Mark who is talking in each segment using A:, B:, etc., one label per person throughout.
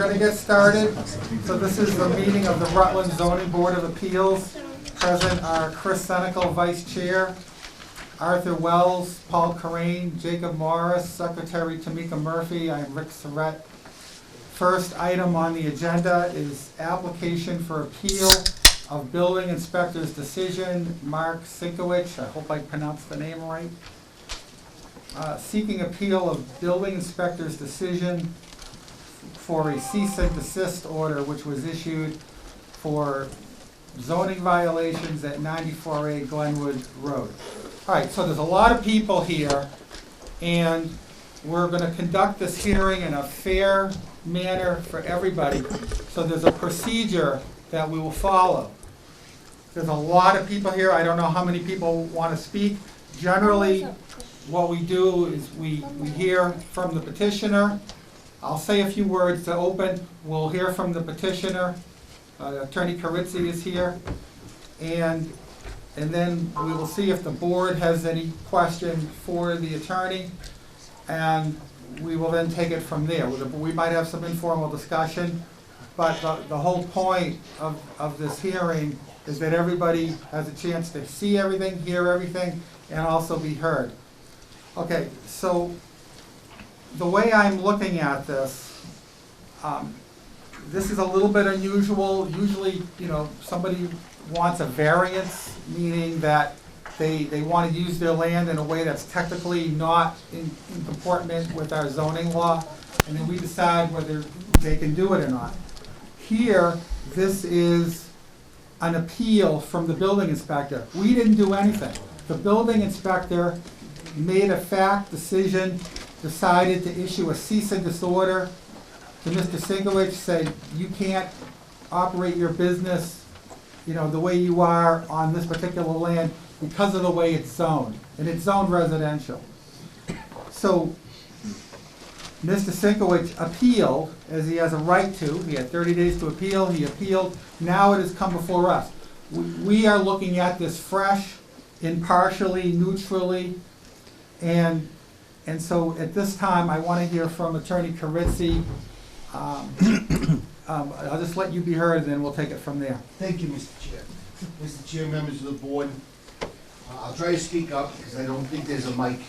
A: going to get started. So this is the meeting of the Rutland Zoning Board of Appeals. Present are Chris Senecal, Vice Chair, Arthur Wells, Paul Corain, Jacob Morris, Secretary Tamika Murphy. I'm Rick Surratt. First item on the agenda is application for appeal of building inspector's decision, Mark Sinkowicz, I hope I pronounced the name right. Seeking appeal of building inspector's decision for a cease and desist order which was issued for zoning violations at 94A Glenwood Road. All right, so there's a lot of people here, and we're going to conduct this hearing in a fair manner for everybody. So there's a procedure that we will follow. There's a lot of people here. I don't know how many people want to speak. Generally, what we do is we hear from the petitioner. I'll say a few words to open. We'll hear from the petitioner. Attorney Carizzi is here. And then we will see if the board has any question for the attorney. And we will then take it from there. We might have some informal discussion, but the whole point of this hearing is that everybody has a chance to see everything, hear everything, and also be heard. Okay, so the way I'm looking at this, this is a little bit unusual. Usually, somebody wants a variance, meaning that they want to use their land in a way that's technically not in comportment with our zoning law, and then we decide whether they can do it or not. Here, this is an appeal from the building inspector. We didn't do anything. The building inspector made a fact decision, decided to issue a cease and desist order to Mr. Sinkowicz, said you can't operate your business, the way you are on this particular land because of the way it's zoned, and it's zoned residential. So Mr. Sinkowicz appealed, as he has a right to. He had 30 days to appeal. He appealed. Now it has come before us. We are looking at this fresh, impartially, neutrally, and so at this time, I want to hear from Attorney Carizzi. I'll just let you be heard, and then we'll take it from there.
B: Thank you, Mr. Chair. Mr. Chair, members of the board, I'll try to speak up because I don't think there's a mic.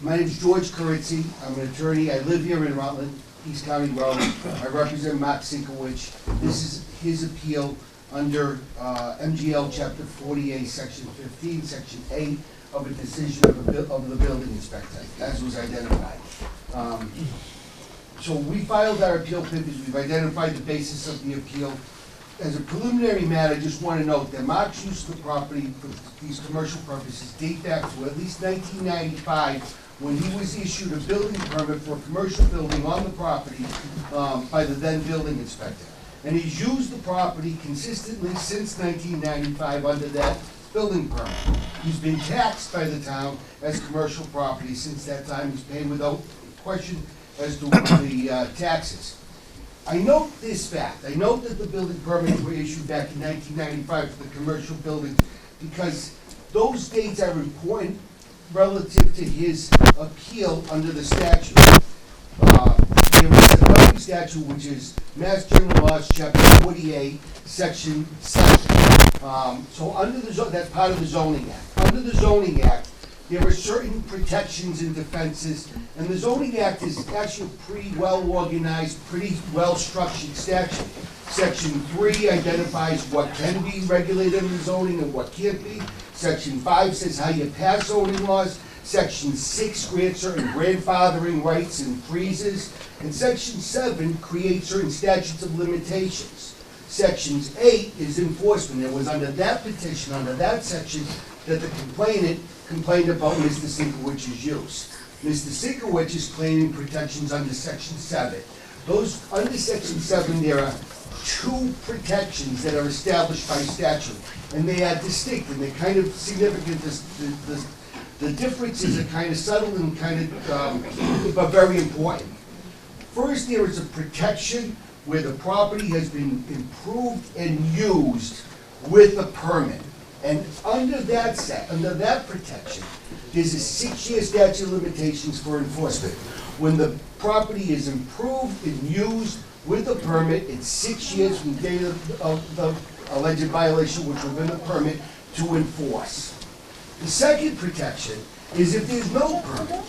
B: My name is George Carizzi. I'm an attorney. I live here in Rutland, East County Road. I represent Mark Sinkowicz. This is his appeal under MGL Chapter 48, Section 15, Section 8 of a decision of the building inspector, as was identified. So we filed our appeal papers. We've identified the basis of the appeal. As a preliminary matter, I just want to note that Mark's use of the property for these commercial purposes date back to at least 1995, when he was issued a building permit for a commercial building on the property by the then building inspector. And he's used the property consistently since 1995 under that building permit. He's been taxed by the town as commercial property since that time. He's paid without question as to the taxes. I note this fact. I note that the building permits were issued back in 1995 for the commercial building because those dates are important relative to his appeal under the statute. There is another statute, which is Mass General Laws, Chapter 48, Section 7. So under that's part of the Zoning Act. Under the Zoning Act, there are certain protections and defenses, and the Zoning Act is actually a pretty well-organized, pretty well-structured statute. Section 3 identifies what can be regulated under zoning and what can't be. Section 5 says how you pass zoning laws. Section 6 grants certain grandfathering rights and freezes. And Section 7 creates certain statutes of limitations. Section 8 is enforcement. It was under that petition, under that section, that the complainant complained about Mr. Sinkowicz's use. Mr. Sinkowicz is claiming protections under Section 7. Those under Section 7, there are two protections that are established by statute, and they are distinct and they're kind of significant. The differences are kind of subtle and kind of, but very important. First, there is a protection where the property has been improved and used with a permit. And under that protection, there's a 6-year statute of limitations for enforcement. When the property is improved and used with a permit, it's 6 years from the date of the alleged violation, which will be the permit, to enforce. The second protection is if there's no permit,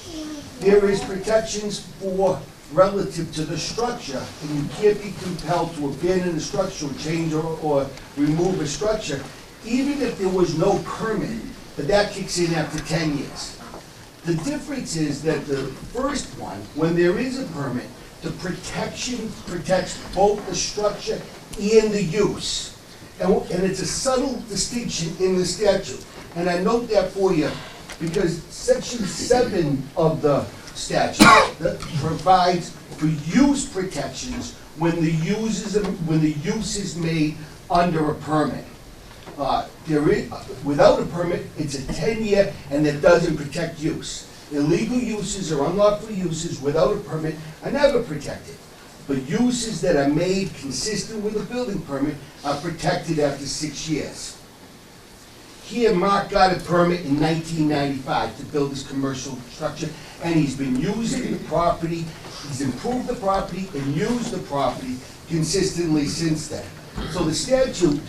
B: there is protections for relative to the structure, and you can't be compelled to abandon the structure or change or remove a structure, even if there was no permit, but that kicks in after 10 years. The difference is that the first one, when there is a permit, the protection protects both the structure and the use. And it's a subtle distinction in the statute. And I note that for you, because section 7 of the statute that provides for use protections when the use is made under a permit. Without a permit, it's a 10-year, and that doesn't protect use. Illegal uses or unlawful uses without a permit are never protected. But uses that are made consistent with a building permit are protected after 6 years. Here, Mark got a permit in 1995 to build his commercial structure, and he's been using the property, he's improved the property and used the property consistently since then. So the statute,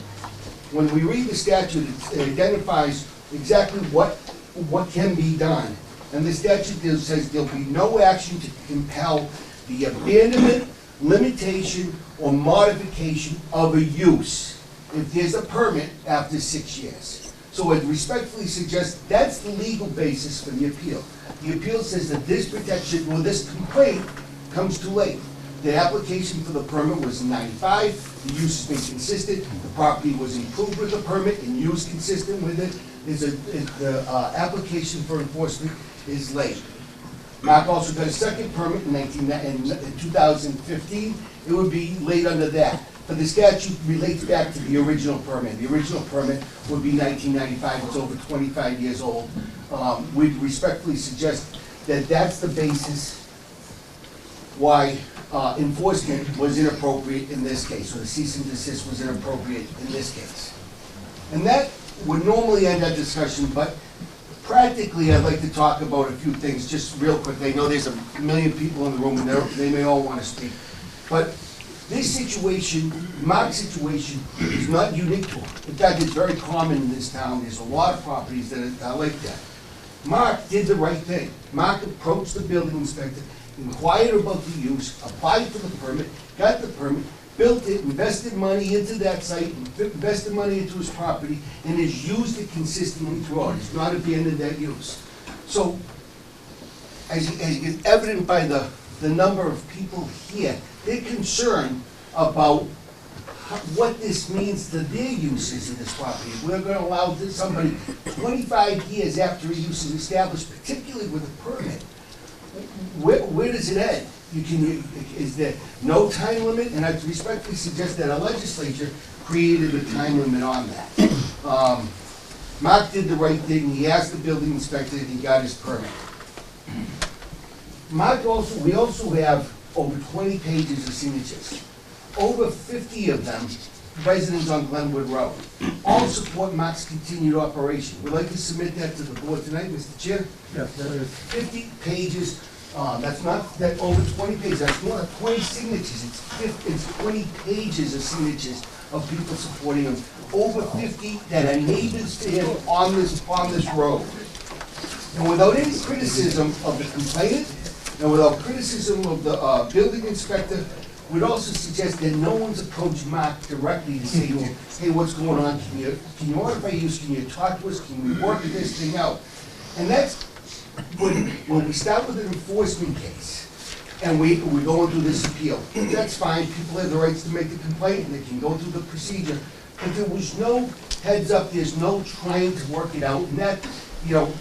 B: when we read the statute, it identifies exactly what can be done. And the statute says there'll be no action to compel the abandonment, limitation, or modification of a use if there's a permit after 6 years. So I respectfully suggest that's the legal basis for the appeal. The appeal says that this protection, or this complaint, comes too late. The application for the permit was in 95, the use has been consistent, the property was improved with the permit and used consistent with it. The application for enforcement is late. Mark also got a second permit in 2015, it would be late under that. But the statute relates back to the original permit. The original permit would be 1995, it's over 25 years old. We respectfully suggest that that's the basis why enforcement was inappropriate in this case, or the cease and desist was inappropriate in this case. And that would normally end our discussion, but practically I'd like to talk about a few things just real quick. I know there's a million people in the room and they may all want to speak. But this situation, Mark's situation, is not unique to him. In fact, it's very common in this town. There's a lot of properties that are like that. Mark did the right thing. Mark approached the building inspector, inquired about the use, applied for the permit, got the permit, built it, invested money into that site, invested money into his property, and has used it consistently throughout. He's not abandoned that use. So, as is evident by the number of people here, they're concerned about what this means to their uses of this property. We're going to allow somebody 25 years after a use is established, particularly with a permit. Where does it end? Is there no time limit? And I respectfully suggest that our legislature created a time limit on that. Mark did the right thing. He asked the building inspector and he got his permit. We also have over 20 pages of signatures. Over 50 of them, residents on Glenwood Road, all support Mark's continued operation. We'd like to submit that to the board tonight, Mr. Chair.
A: Yes, there is.
B: 50 pages, that's not, that over 20 pages, that's more than 20 signatures. It's 20 pages of signatures of people supporting him. Over 50 that are neighbors to him on this road. And without any criticism of the complainant, and without criticism of the building inspector, we'd also suggest that no one's approached Mark directly to say to him, hey, what's going on? Can you modify use? Can you talk to us? Can we work this thing out? And that's when we start with an enforcement case and we're going through this appeal. That's fine. People have the rights to make the complaint and they can go through the procedure. But there was no heads up. There's no trying to work it out. And that,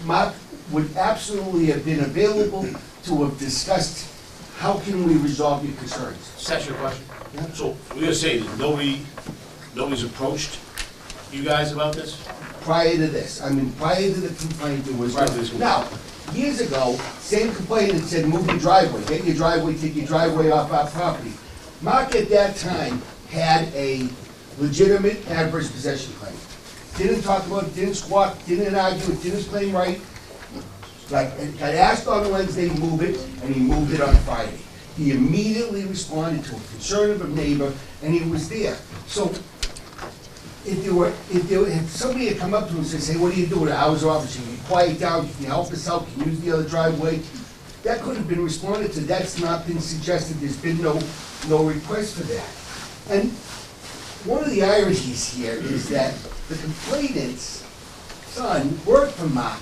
B: Mark would absolutely have been available to have discussed how can we resolve your concerns.
C: Just ask you a question.
B: Yeah.
C: So we're gonna say that nobody's approached you guys about this?
B: Prior to this, prior to the complaint, there was.
C: Prior to this
B: Now, years ago, same complainant said, move your driveway, get your driveway, take your driveway off our property. Mark at that time had a legitimate adverse possession claim. Didn't talk about it, didn't squawk, didn't argue, it didn't claim right. Like, it got asked on Wednesday to move it, and he moved it on Friday. He immediately responded to a concern of a neighbor, and he was there. So, if somebody had come up to him and said, "Hey, what are you doing?" I was officer, can you quiet down, can you help us out, can you use the other driveway? That could have been responded to, that's not been suggested, there's been no request for that. And one of the ironies here is that the complainant's son worked for Mark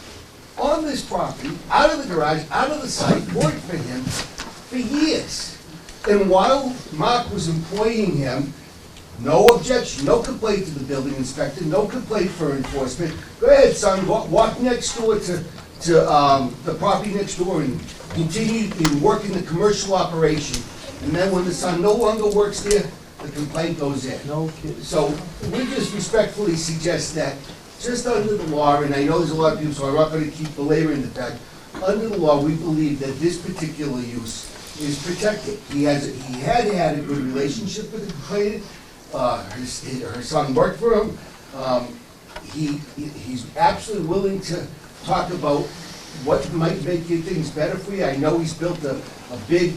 B: on this property, out of the garage, out of the site, worked for him for years. And while Mark was employing him, no objection, no complaint to the building inspector, no complaint for enforcement. Go ahead, son, walk next door to the property next door and continue to work in the commercial operation. And then when the son no longer works there, the complaint goes in.
A: No kidding.
B: So we just respectfully suggest that, just under the law, and I know there's a lot of people, so I'm not gonna keep belaboring the fact, under the law, we believe that this particular use is protected. He had a good relationship with the complainant. Her son worked for him. He's absolutely willing to talk about what might make things better for you. I know he's built a big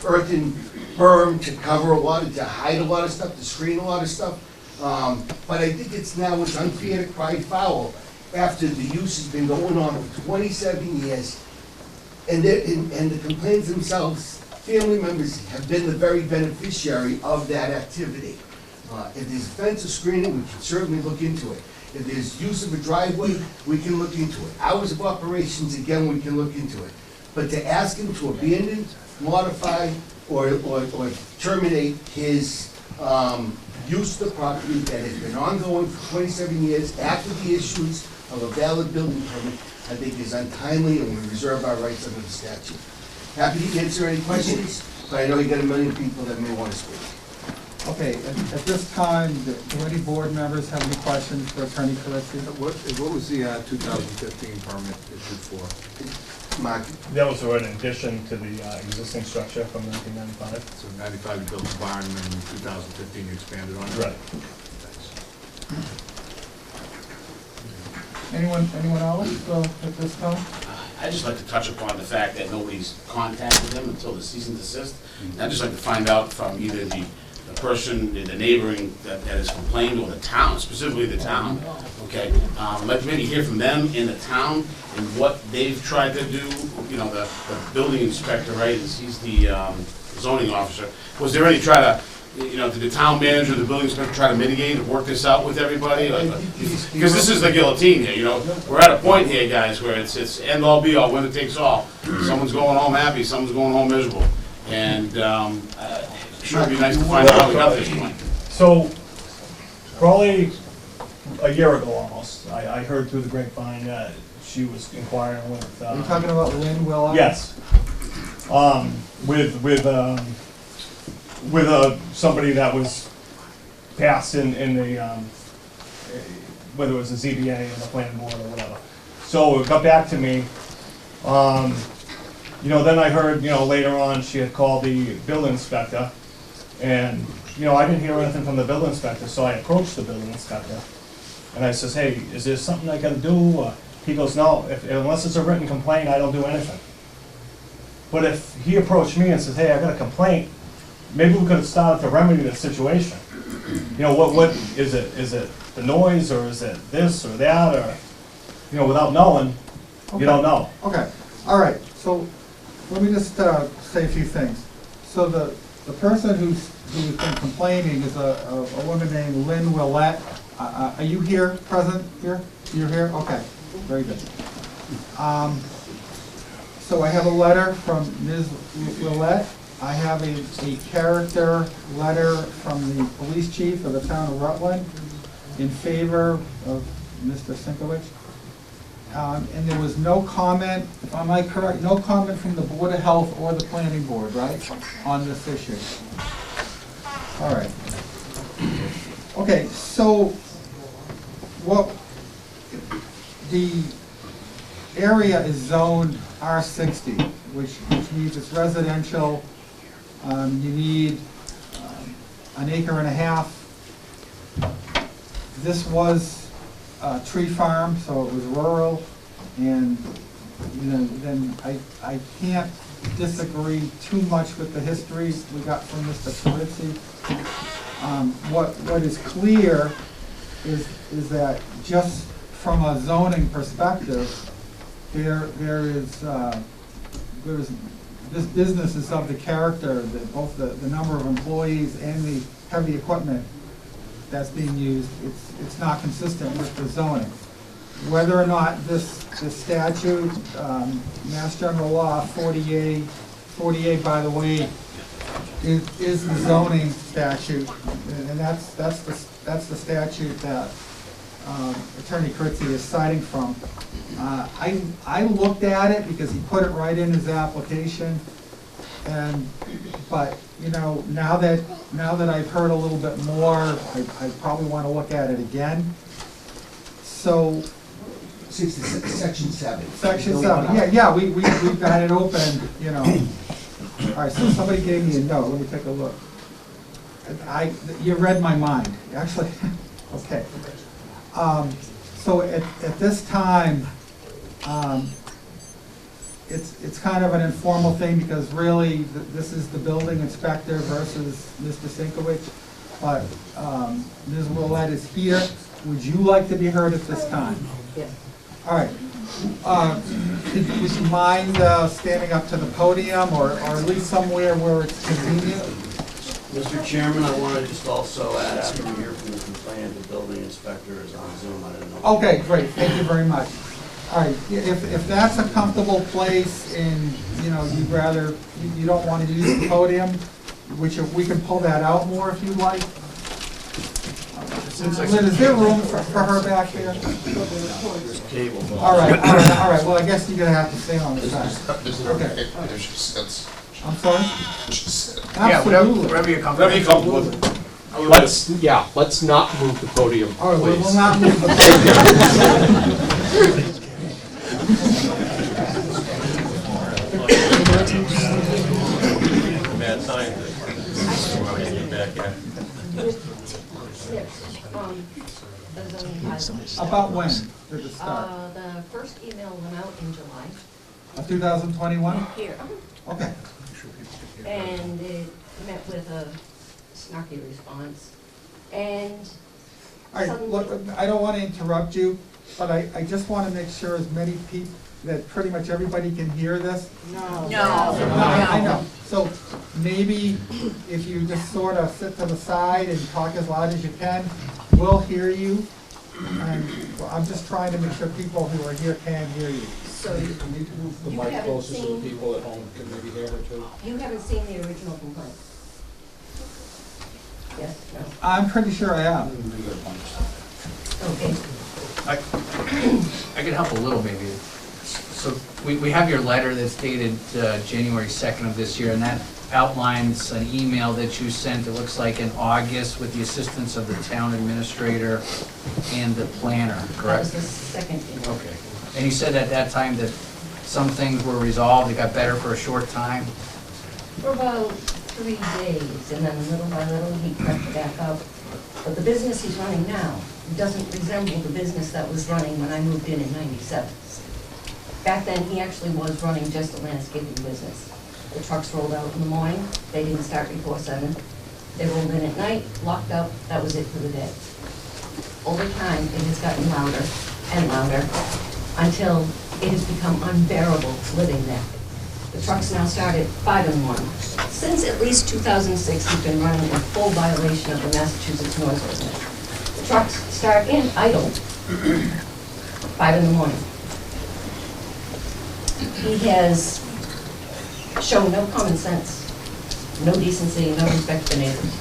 B: earthen berm to cover a lot, to hide a lot of stuff, to screen a lot of stuff. But I think it's unfair to cry foul after the use has been going on for 27 years. And the complainants themselves, family members, have been the very beneficiary of that activity. If there's fence or screening, we can certainly look into it. If there's use of a driveway, we can look into it. Hours of operations, again, we can look into it. But to ask him to abandon, modify, or terminate his use of the property that has been ongoing for 27 years after the issuance of a valid building permit, I think is untimely, and we reserve our rights under the statute. Happy to answer any questions, but I know you got a million people that may want to speak.
A: Okay, at this time, do any board members have any questions for Attorney Calypsi?
D: What was the 2015 permit issued for?
B: Mark?
E: That was an addition to the existing structure from 1995.
D: So 95 you built the barn, and then in 2015 you expanded on it?
E: Right.
D: Thanks.
A: Anyone else at this time?
C: I'd just like to touch upon the fact that nobody's contacted them until the cease and desist. And I'd just like to find out from either the person, the neighboring that has complained, or the town, specifically the town, okay? I'd like to maybe hear from them in the town and what they've tried to do. You know, the building inspector, right, he's the zoning officer. Was there any try to, you know, did the town manager, the building inspector try to mitigate and work this out with everybody? Because this is the guillotine here, you know? We're at a point here, guys, where it's end all be all, winner takes all. Someone's going home happy, someone's going home miserable. And sure it'd be nice to find out how we got to this point.
E: So, probably a year ago almost, I heard through the grapevine that she was inquiring with...
A: Are you talking about Lynn Willard?
E: Yes. With somebody that was passed in the, whether it was the ZBA or the planning board or whatever. So it got back to me. You know, then I heard, you know, later on she had called the building inspector, and, you know, I didn't hear anything from the building inspector, so I approached the building inspector. And I says, hey, is there something I gotta do? He goes, no, unless it's a written complaint, I don't do anything. But if he approached me and says, hey, I got a complaint, maybe we could have started to remedy the situation. You know, what is it? Is it the noise, or is it this or that, or, you know, without knowing, you don't know.
A: Okay, all right, so let me just say a few things. So the person who's been complaining is a woman named Lynn Willett. Are you here, present here? You're here? Okay, very good. So I have a letter from Ms. Willett. I have a character letter from the police chief of the town of Rutland in favor of Mr. Sinkowicz. And there was no comment, if am I correct, no comment from the Board of Health or the Planning Board, right, on this issue? All right. Okay, so what the area is zoned R60, which means it's residential. You need an acre and a half. This was a tree farm, so it was rural. And, you know, then I can't disagree too much with the history we got from Mr. Carizzi. What is clear is that just from a zoning perspective, there's this business is of the character that both the number of employees and the heavy equipment that's being used, it's not consistent with the zoning. Whether or not this statute, Mass General Law 48, by the way, is the zoning statute, and that's the statute that Attorney Carizzi is citing from. I looked at it because he put it right in his application, but you know, now that I've heard a little bit more, I probably want to look at it again. So.
B: Section 7.
A: Section 7, yeah, we've got it open, you know. All right, so somebody gave me a note, let me take a look. You read my mind, actually, okay. So at this time, it's kind of an informal thing because really this is the building inspector versus Mr. Sienkiewicz, but Ms. Willett is here. Would you like to be heard at this time?
F: Yes.
A: All right. Would you mind standing up to the podium or at least somewhere where it's convenient?
G: Mr. Chairman, I want to just also add, after we hear from the complainant, the building inspector is on Zoom. I didn't know.
A: Okay, great. Thank you very much. All right. If that's a comfortable place and, you know, you don't want to use the podium, which we can pull that out more if you'd like. Lynn, is there room for her back there?
G: There's cable.
A: All right. Well, I guess you're gonna have to stay on the side. Okay. I'm sorry?
H: Yeah,
A: Absolutely.
H: whatever you're comfortable with. Let's not move the podium,
A: All right,
H: please.
A: we'll not move the
H: Mad scientist.
F: The zoning bylaw.
A: About when did it start?
F: The first email went out in July.
A: Of 2021?
F: Here.
A: Okay.
F: And it met with a snarky response. And
A: All right, look, I don't want to interrupt you, but I just want to make sure as many people, that pretty much everybody can hear this.
F: No.
A: I know. So maybe if you just sort of sit to the side and talk as loud as you can, we'll hear you. And I'm just trying to make sure people who are here can hear you.
F: So you
I: Need to move the
F: You
I: mic
F: haven't
I: closer so
F: seen-
I: the people at home can maybe hear her too.
F: you haven't seen the original complaint? Yes, no?
A: I'm pretty sure I am.
F: Okay.
H: I can help a little maybe. So we have your letter that's dated January 2nd of this year, and that outlines an email that you sent, it looks like in August, with the assistance of the town administrator and the planner,
F: That was
H: correct?
F: the second email.
H: Okay. And you said at that time that some things were resolved, it got better for a short time?
F: For about 3 days, and then little by little, he crept back up. But the business he's running now doesn't resemble the business that was running when I moved in '97. Back then, he actually was running just a landscaping business. The trucks rolled out in the morning, they didn't start before 7. They rolled in at night, locked up, that was it for the day. Over time, it has gotten louder and louder until it has become unbearable living there. The trucks now start at 5 in the morning. Since at least 2006, he's been running in full violation of the Massachusetts noise ordinance. The trucks start in idle 5 in the morning. He has shown no common sense, no decency, no respect for neighbors.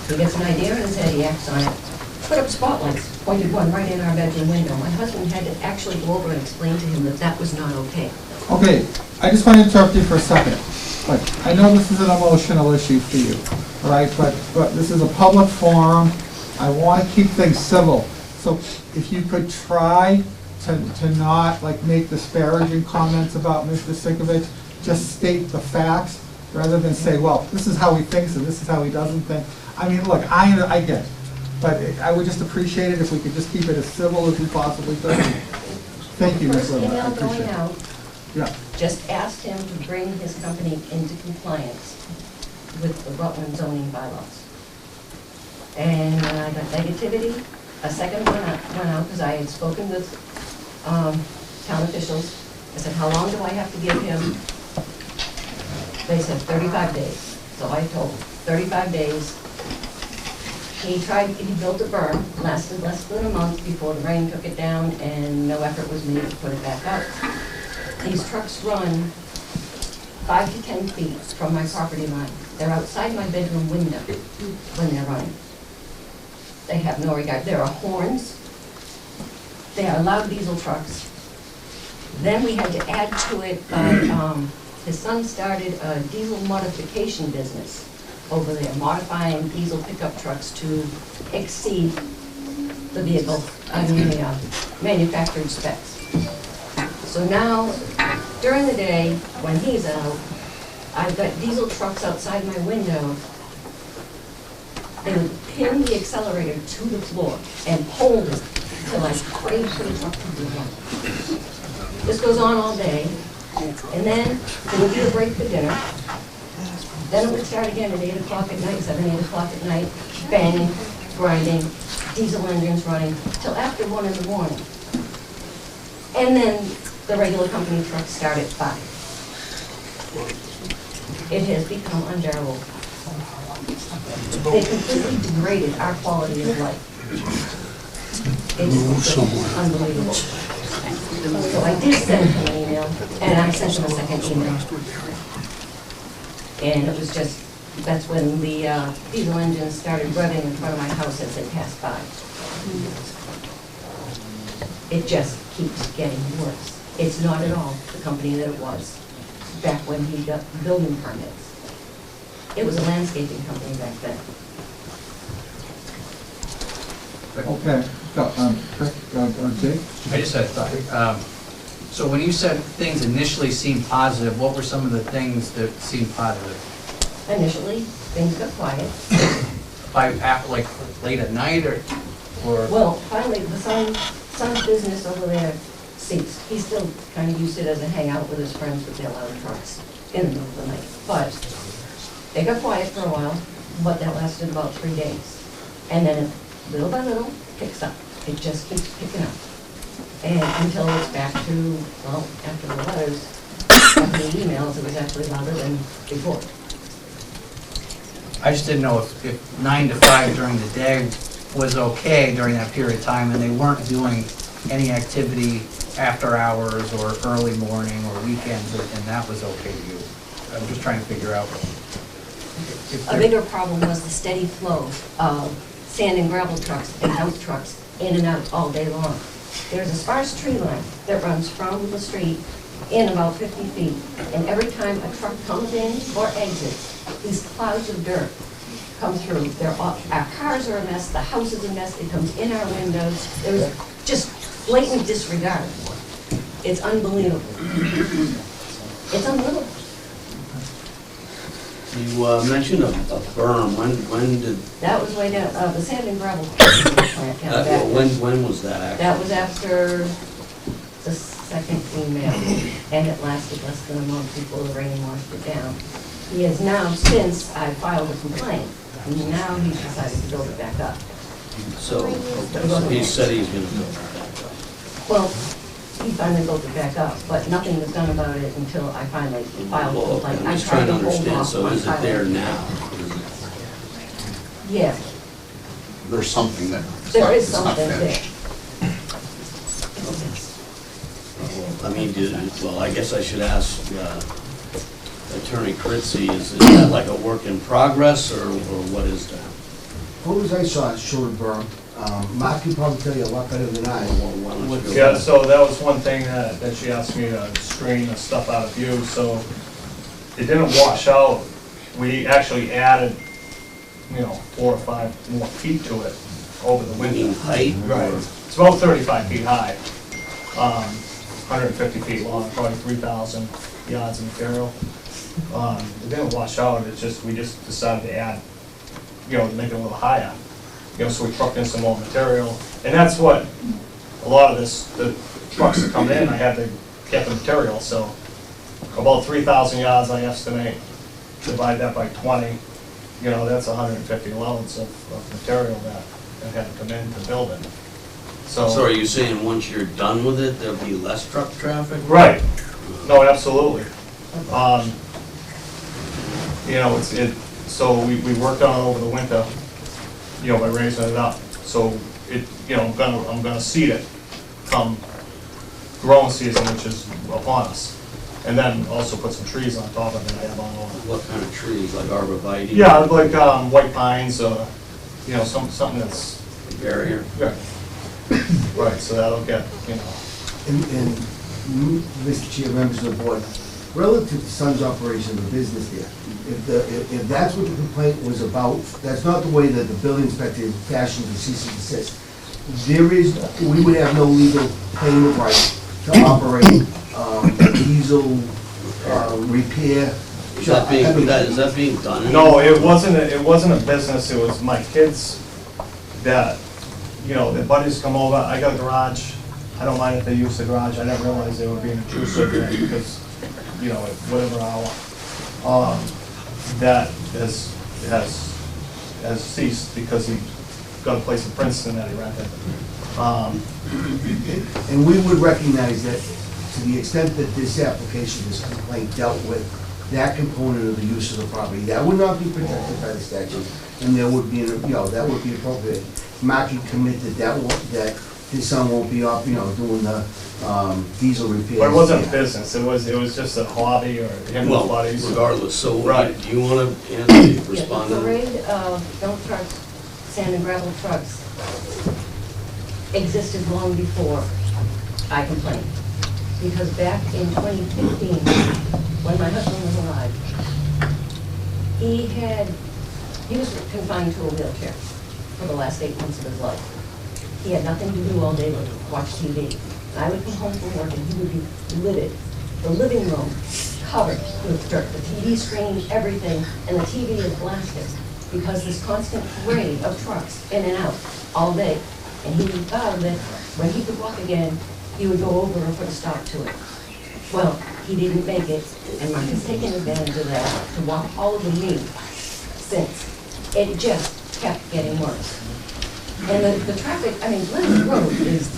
F: He gets an idea in his head, he acts on it. Put up spotlights, pointed one right in our bedroom window. My husband had to actually go over and explain to him that that was not okay.
A: Okay, I just want to interrupt you for a second. But I know this is an emotional issue for you, all right? But this is a public forum. I want to keep things civil. So if you could try to not like make disparaging comments about Mr. Sienkiewicz, just state the facts rather than say, well, this is how he thinks and this is how he doesn't think. I mean, look, I get it, but I would just appreciate it if we could just keep it as civil as we possibly could. Thank you, Ms.
F: First
A: Leva, I
F: email going
A: appreciate it.
F: out,
A: Yeah,
F: just asked him to bring his company into compliance with the Rutland zoning bylaws. And when I got negativity, a second one went out because I had spoken with town officials. I said, how long do I have to give him? They said 35 days. So I told him, 35 days. He built a berm, lasted less than a month before the rain took it down, and no effort was made to put it back up. These trucks run 5 to 10 feet from my property line. They're outside my bedroom window when they're running. They have no regard. There are horns. They are loud diesel trucks. Then we had to add to it, his son started a diesel modification business over there, modifying diesel pickup trucks to exceed the vehicle, manufactured specs. So now, during the day, when he's out, I've got diesel trucks outside my window. They would pin the accelerator to the floor and hold it till I prayed for the truck to be run. This goes on all day, and then there would be a break for dinner. Then it would start again at 8 o'clock at night, 7, 8 o'clock at night, banging, grinding, diesel engines running, till after 1 in the morning. And then the regular company trucks start at 5. It has become unbearable. They completely degraded our quality of life. It's unbelievable. So I did send him an email, and I sent him a second email. And it was just, that's when the diesel engines started revving in front of my house as they passed by. It just keeps getting worse. It's not at all the company that it was back when he got building permits. It was a landscaping company back then.
A: okay. Jake?
H: I just had a thought. So when you said things initially seemed positive, what were some of the things that seemed positive?
F: Initially, things got quiet.
H: Like late at night or?
F: Well, finally, the son's business over there ceased. He still kind of used it as a hangout with his friends with their loud trucks in the middle of the night. But they got quiet for a while, but that lasted about 3 days. And then it, little by little, picks up. It just keeps picking up. And until it's back to, well, after the letters, after the emails, it was actually louder than before.
H: I just didn't know if 9 to 5 during the day was okay during that period of time, and they weren't doing any activity after hours or early morning or weekends, and that was okay to you. I'm just trying to figure out.
F: A bigger problem was the steady flow of sand and gravel trucks and dump trucks in and out all day long. There's a sparse tree line that runs from the street in about 50 feet, and every time a truck comes in or exits, these clouds of dirt come through. Our cars are a mess, the house is a mess, it comes in our windows. There's just blatant disregard. It's unbelievable. It's unbelievable.
G: You mentioned a berm. When did,
F: That was way down, the sand and gravel plant down back.
G: when was that actually?
F: That was after the second email, and it lasted less than a month before the rain washed it down. He has now, since I filed a complaint, and now he's decided to build it back up.
G: So, okay, so he said he's gonna build it back up.
F: Well, he finally built it back up, but nothing was done about it until I finally filed a
G: Well,
F: complaint.
G: I'm
F: I
G: just
F: tried
G: trying to
F: hold
G: understand,
F: off
G: so
F: on
G: is it there
F: filing.
G: now?
F: Yeah,
J: There's something there.
F: there is
J: It's not
F: something there.
J: finished.
G: I mean, well, I guess I should ask Attorney Kritzy, is that like a work in progress, or what is that?
B: Photos I saw showed a berm. Mark can probably tell you a lot better than I.
G: Why don't you go-
E: Yeah, so that was one thing that she asked me to screen the stuff out of view, so it didn't wash out. We actually added, 4 or 5 more feet to it over the window.
G: Meaning height?
E: Right. It's about 35 feet high, 150 feet long, probably 3,000 yards of material. It didn't wash out, we just decided to add, to make it a little higher. So we trucked in some more material, and that's what a lot of this, trucks to come in, I had to get the material, so about 3,000 yards, I estimate, divide that by 20, you know, that's 150 loads of material that had to come in to build it.
G: So are you saying once you're done with it, there'll be less truck traffic?
E: Right, no, absolutely. You know, so we worked on it over the winter, you know, by raising it up. So it, you know, I'm gonna seed it come growing season, which is upon us. And then also put some trees on top of it I have on order.
G: What kind of trees, like arborvitae?
E: Yeah, like white pines, you know, something that's,
G: Barrier?
E: yeah. Right, so that'll get, you know.
B: And Mr. Chair, members of the board, relative to Sun's operation of the business there, if that's what the complaint was about, that's not the way that the building inspector is fashioned to cease and desist. We would have no legal claim of right to operate diesel repair.
G: Is that being done?
E: No, it wasn't a business, it was my kids that, you know, their buddies come over, I got a garage, I don't mind if they use the garage, I didn't realize they were being intrusive there because, you know, whatever hour. That has ceased because he got a place in Princeton that he rented.
B: And we would recognize that to the extent that this application, this complaint dealt with that component of the use of the property, that would not be protected by the statute, and there would be, you know, that would be appropriate. Mark can commit that his son won't be up, you know, doing the diesel repairs.
E: But it wasn't a business, it was just a hobby or him and his buddies.
G: Regardless, so
E: Right.
G: do you want to answer,
F: Yeah,
G: respond
F: the
G: to that?
F: parade of dump trucks, sand and gravel trucks existed long before I complained. Because back in 2015, when my husband was alive, he was confined to a wheelchair for the last 8 months of his life. He had nothing to do all day but watch TV. I would come home from work and he would be livid. The living room covered with dirt, the TV screen, everything, and the TV is blasted because this constant parade of trucks in and out all day. And he vowed that when he could walk again, he would go over and put a stop to it. Well, he didn't make it, and Mark has taken advantage of that to walk all over me since. It just kept getting worse. And the traffic, I mean, Glenwood Road is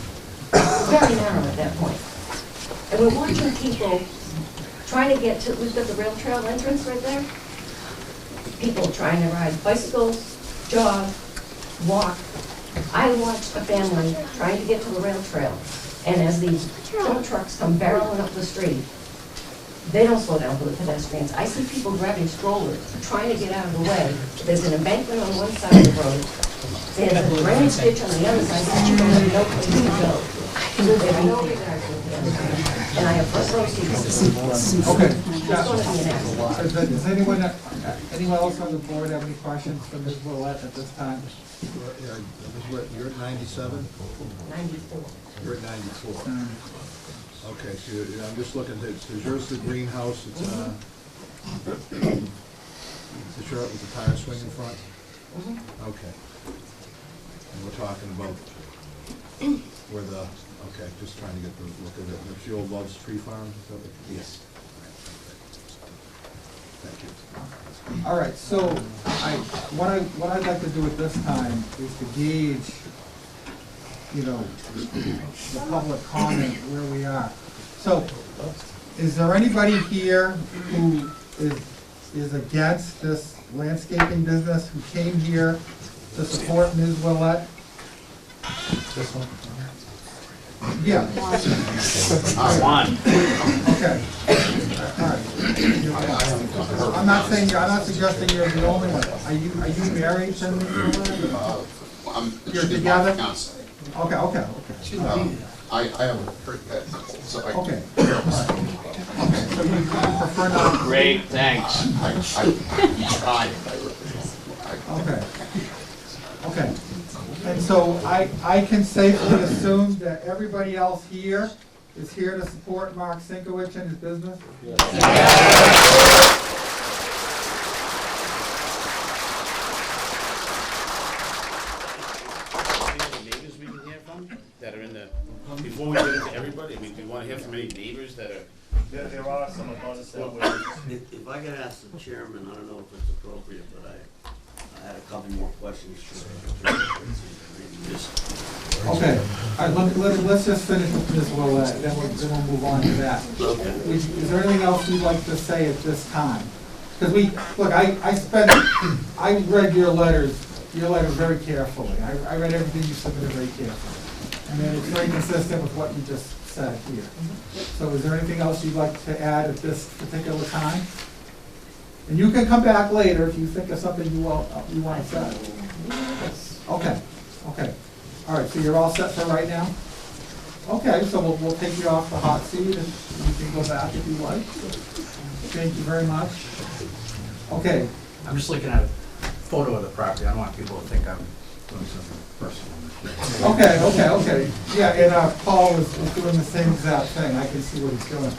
F: very narrow at that point. And we're watching people trying to get to, we've got the rail trail entrance right there. People trying to ride bicycles, jog, walk. I watched a family trying to get to the rail trail. And as these dump trucks come barreling up the street, they don't slow down for the pedestrians. I see people grabbing strollers, trying to get out of the way. There's an embankment on one side of the road. There's a drainage ditch on the other side that you don't have no place to go. They have no regard for the pedestrians. And I have front row seats.
A: Okay.
F: It's going to be an accident.
A: Does anyone else on the board have any questions for Ms. Willett at this time?
I: You're at 97?
F: 94.
I: You're at 94. Okay, so I'm just looking, is yours the greenhouse, it's, is it your, with the tire swing in front? Okay. And we're talking about where the, okay, just trying to get the look of it. That's the old Love's Tree Farm? Is that what? Yes. Thank you.
A: All right, so what I'd like to do at this time is to gauge, you know, the public comment where we are. So, is there anybody here who is against this landscaping business, who came here to support Ms. Willett?
E: This one?
A: Yeah.
C: One.
A: Okay. All right. I'm not suggesting you're the only one. Are you married to Ms. Willett? You're together? Okay.
J: I haven't heard that, so I.
A: Okay. All right. Okay, so you prefer not?
C: Great, thanks.
J: I tried.
A: Okay. And so I can safely assume that everybody else here is here to support Mark Sinkowitz and his business?
C: Neighbors we can hear from that are in the, before we get into everybody, wanna hear from any neighbors that are,
E: There are some of us that would.
G: If I could ask the chairman, I don't know if it's appropriate, but I had a couple more questions for maybe just.
A: Okay, all right, let's just finish with Ms. Willett, then we'll move on to that.
G: Okay.
A: Is there anything else you'd like to say at this time? Because I read your letters very carefully. I read everything you submitted very carefully. And then it's very consistent with what you just said here. So is there anything else you'd like to add at this particular time? And you can come back later if you think of something you want to say. Okay, okay. All right, so you're all set for right now? Okay, so we'll take you off the hot seat and you can go back if you like. Thank you very much. Okay,
H: I'm just looking at a photo of the property. I don't want people to think I'm doing something personal.
A: okay. Yeah, and Paul was doing the same exact thing. I can see what he's doing.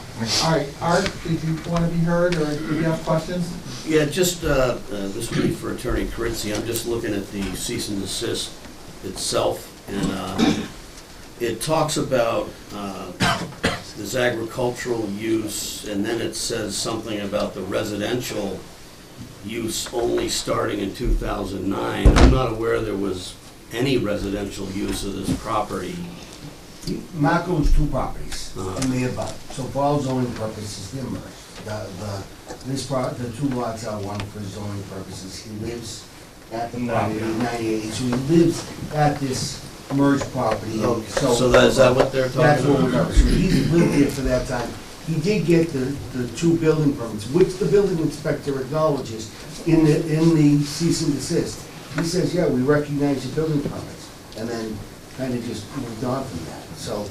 A: All right, Art, did you want to be heard or do you have questions?
G: Yeah, just, this would be for Attorney Carizzi. I'm just looking at the cease and desist itself, and it talks about this agricultural use, and then it says something about the residential use only starting in 2009. I'm not aware there was any residential use of this property.
B: Mark owns two properties,
G: Uh-huh.
B: and they abut. So for all zoning purposes, they're merged. The two lots are one for zoning purposes. He lives at the property, 98, so he lives at this merged property. and
G: So is that what they're
B: That's
G: talking
B: what we're
G: about?
B: talking, so he's lived there for that time. He did get the two building permits, which the building inspector acknowledges in the cease and desist. He says, yeah, we recognize your building permits, and then kind of just moved on from that, so.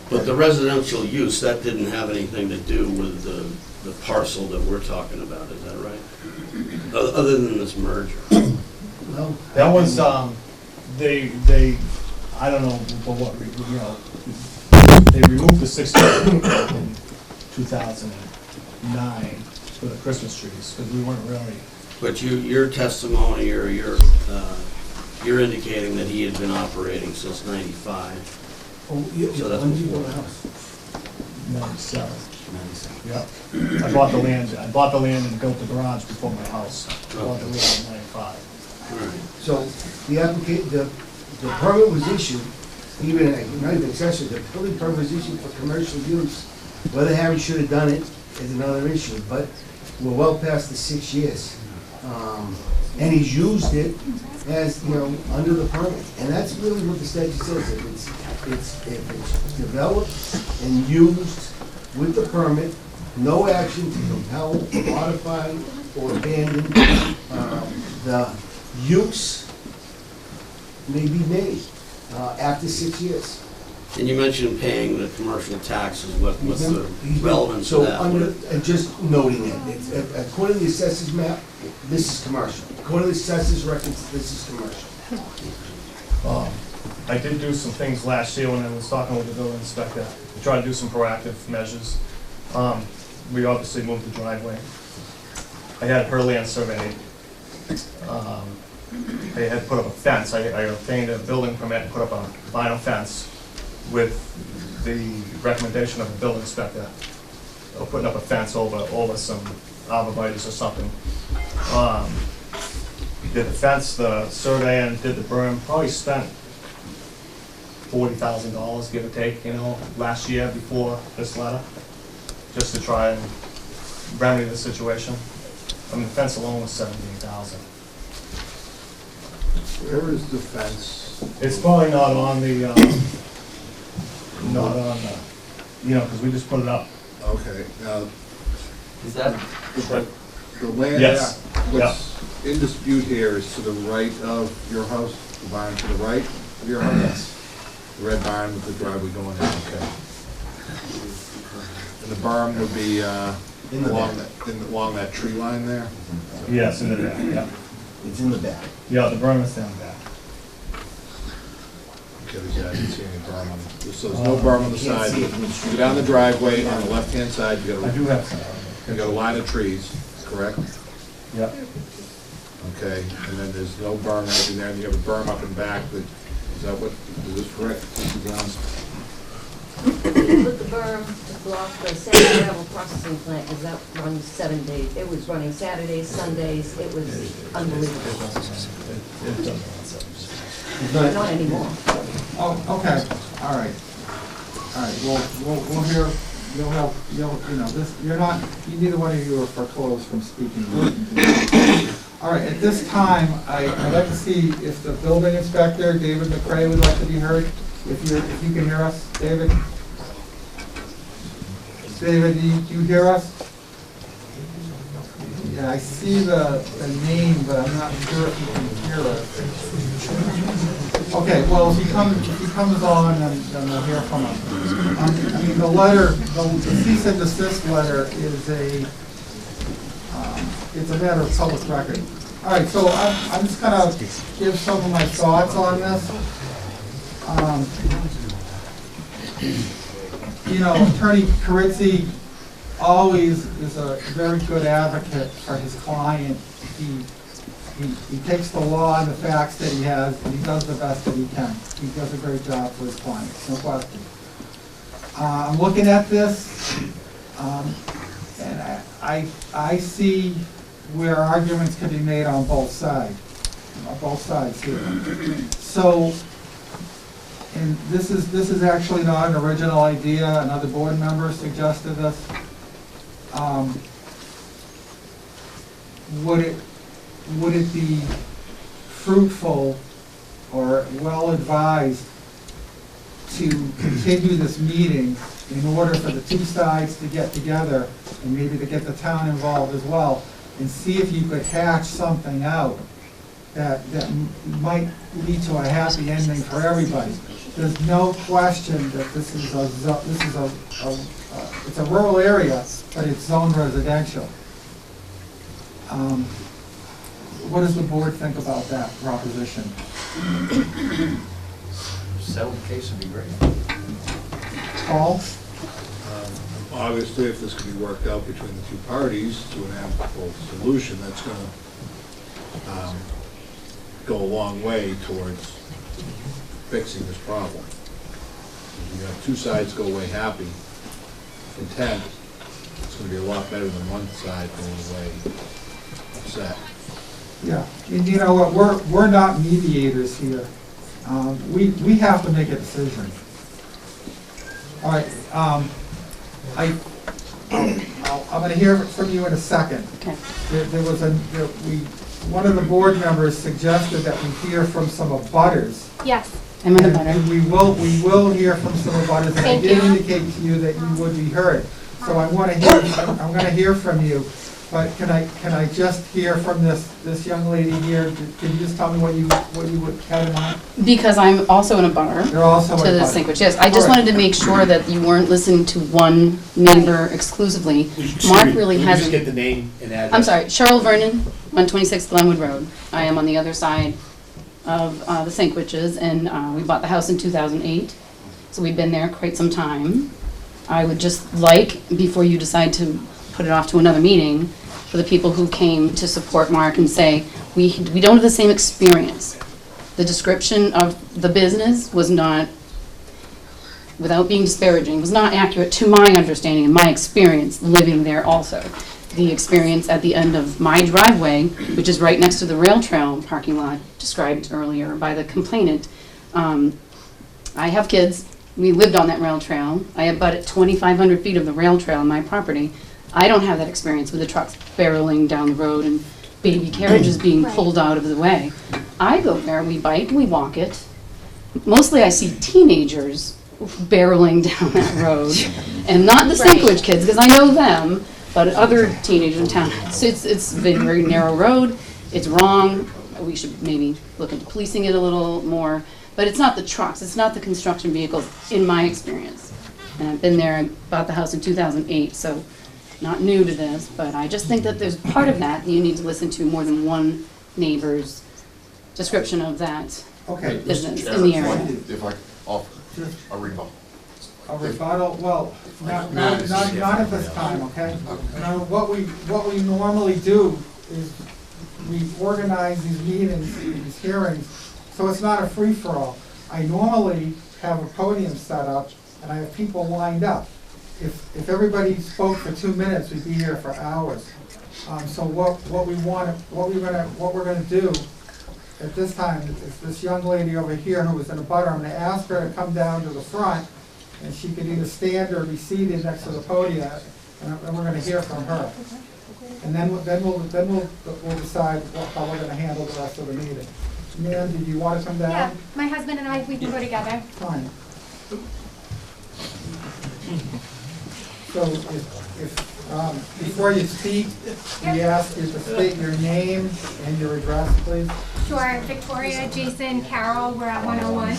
G: But the residential use, that didn't have anything to do with the parcel that we're talking about, is that right? Other than this merger?
B: Well,
E: That was, they, I don't know, but what, you know, they removed the 60 in 2009 for the Christmas trees, because we weren't really.
G: But your testimony, or you're indicating that he had been operating since '95.
B: oh, yeah,
G: So that's
B: when did you go
G: before.
B: to the house?
E: 97.
B: 97.
E: Yeah. I bought the land and built the garage before my house. I bought the land in 95.
B: So the permit was issued, even, not even accessory, the building permit was issued for commercial use. Whether Harry should have done it is another issue, but we're well past the 6 years. And he's used it as, you know, under the permit. And that's really what the statute says. If it's developed and used with the permit, no action to compel, modify, or abandon the use may be made after 6 years.
G: And you mentioned paying the commercial taxes, what's the relevance
B: So
G: of that?
B: under, just noting it, according to the assessor's map, this is commercial. According to the assessor's records, this is commercial.
E: I did do some things last year when I was talking with the building inspector, to try to do some proactive measures. We obviously moved the driveway. I had her land surveyed. I had put up a fence. I obtained a building permit and put up a vinyl fence with the recommendation of the building inspector, putting up a fence over some arborvitae or something. Did the fence, the survey, and did the berm. Probably spent $40,000, give or take, you know, last year before this letter, just to try and remedy the situation. I mean, the fence alone was $17,000.
I: Where is the fence?
E: It's probably not on the, you know, because we just put it up.
I: Okay, now,
G: Is that,
I: the land,
E: Yes.
I: what's in dispute here is to the right of your house, the barn to the right of your house? The red barn with the driveway going in, okay. And the berm would be
B: In the
I: along that tree line there?
E: Yes, in the back, yeah.
B: It's in the back.
E: Yeah, the berm is down back.
I: Okay, yeah, I didn't see any berm on, so there's no berm on the
B: Can't
I: side.
B: see it from the street.
I: You go down the driveway, on the left-hand side, you
E: I do have some.
I: got a line of trees, correct?
E: Yeah.
I: Okay, and then there's no berm or anything there, and you have a berm up and back, is that what, is this correct, Mr. Brown?
F: put the berm to block the sand gravel processing plant, because that runs 7 days. It was running Saturdays, Sundays, it was unbelievable. But not anymore.
A: Oh, okay, all right. All right, we'll hear, neither one of you are foreclosed from speaking. All right, at this time, I'd like to see if the building inspector, David McCray, would like to be heard. If you can hear us, David? David, do you hear us? Yeah, I see the name, but I'm not sure if you can hear us. Okay, well, if he comes on, then we'll hear from him. I mean, the letter, the cease and desist letter is it's a matter of public record. All right, so I'm just gonna give some of my thoughts on this. Attorney Carizzi always is a very good advocate for his client. He takes the law and the facts that he has, and he does the best that he can. He does a great job for his clients, no question. I'm looking at this, and I see where arguments can be made on both sides here. So, and this is actually not an original idea. Another board member suggested this. Would it be fruitful or well advised to continue this meeting in order for the two sides to get together and maybe to get the town involved as well, and see if you could hatch something out that might lead to a happy ending for everybody? There's no question that this is it's a rural area, but it's zoned residential. What does the board think about that proposition?
D: Settled case would be great.
A: Paul?
I: Obviously, if this can be worked out between the two parties to an amicable solution, that's gonna go a long way towards fixing this problem. If you have two sides go away happy, content, it's gonna be a lot better than one side going away upset.
A: Yeah, and you know what, we're not mediators here. We have to make a decision. All right, I'm gonna hear from you in a second.
K: Okay.
A: One of the board members suggested that we hear from some abutters.
K: Yes, I'm in a butter.
A: And we will hear from some abutters, and I
K: Thank
A: did
K: you.
A: indicate to you that you would be heard. So I'm gonna hear from you, but can I just hear from this young lady here? Can you just tell me what you would have in mind?
K: Because I'm also in a butter
A: You're also
K: to
A: in a
K: the
A: butter.
K: Cinque. Yes, I just
A: All right.
K: wanted to make sure that you weren't listening to one neighbor exclusively. Mark really
C: Can you just
K: hasn't.
C: get the name and address?
K: I'm sorry, Cheryl Vernon, 126 Glenwood Road. I am on the other side of the Cinque's, and we bought the house in 2008, so we've been there quite some time. I would just like, before you decide to put it off to another meeting, for the people who came to support Mark and say, we don't have the same experience. The description of the business was not, without being disparaging, was not accurate to my understanding and my experience living there also. The experience at the end of my driveway, which is right next to the rail trail parking lot described earlier by the complainant. I have kids. We lived on that rail trail. I abutted 2,500 feet of the rail trail on my property. I don't have that experience with the trucks barreling down the road and baby carriages being pulled out of the way. I go there, we bike, we walk it. Mostly I see teenagers barreling down that road, and not the Cinque kids, because I know them, but other teenagers in town. So it's a very narrow road, it's wrong, we should maybe look into policing it a little more, but it's not the trucks, it's not the construction vehicles, in my experience. And I've been there, I bought the house in 2008, so not new to this, but I just think that there's part of that you need to listen to more than one neighbor's description of that
A: Okay.
K: business in the area.
J: If I offer a rebuttal.
A: A rebuttal, well, not at this time, okay? Now, what we normally do is we organize these meetings, these hearings, so it's not a free-for-all. I normally have a podium set up, and I have people lined up. If everybody spoke for 2 minutes, we'd be here for hours. So what we're gonna do at this time is this young lady over here who was in a butter, I'm gonna ask her to come down to the front, and she can either stand or be seated next to the podium, and we're gonna hear from her. And then we'll decide how we're gonna handle the rest of the meeting. Ma'am, did you want to come down?
L: Yeah, my husband and I, we can go together.
A: Fine. So before you speak, we ask you to state your name and your address, please.
L: Sure, Victoria, Jason, Carol, we're at 101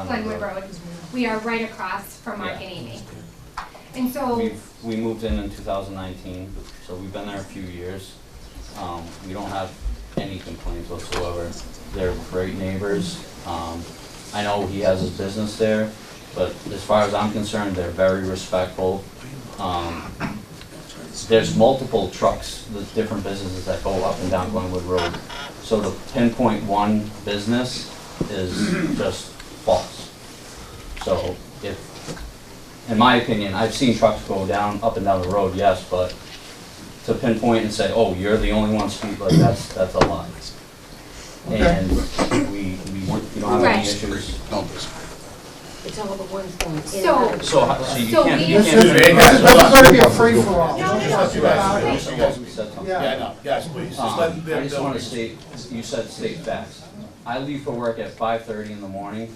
L: Glenwood Road. We are right across from Mark and Amy. And so,
M: We moved in 2019, so we've been there a few years. We don't have any complaints whatsoever. They're great neighbors. I know he has his business there, but as far as I'm concerned, they're very respectful. There's multiple trucks, the different businesses that go up and down Glenwood Road. So to pinpoint one business is just false. So if, in my opinion, I've seen trucks go up and down the road, yes, but to pinpoint and say, oh, you're the only one speed, like that's a lie.
A: Okay.
M: And we don't have any
L: Right.
M: issues.
F: It's all the ones going in.
L: So-
F: and out.
M: So you
L: So
M: can't,
L: we-
M: you
A: This
M: can't.
A: is going to be a free-for-all.
L: No, no, no.
M: You said something.
A: Yeah.
C: no, yes, please.
M: I just want to state, you said state facts. I leave for work at 5:30 in the morning.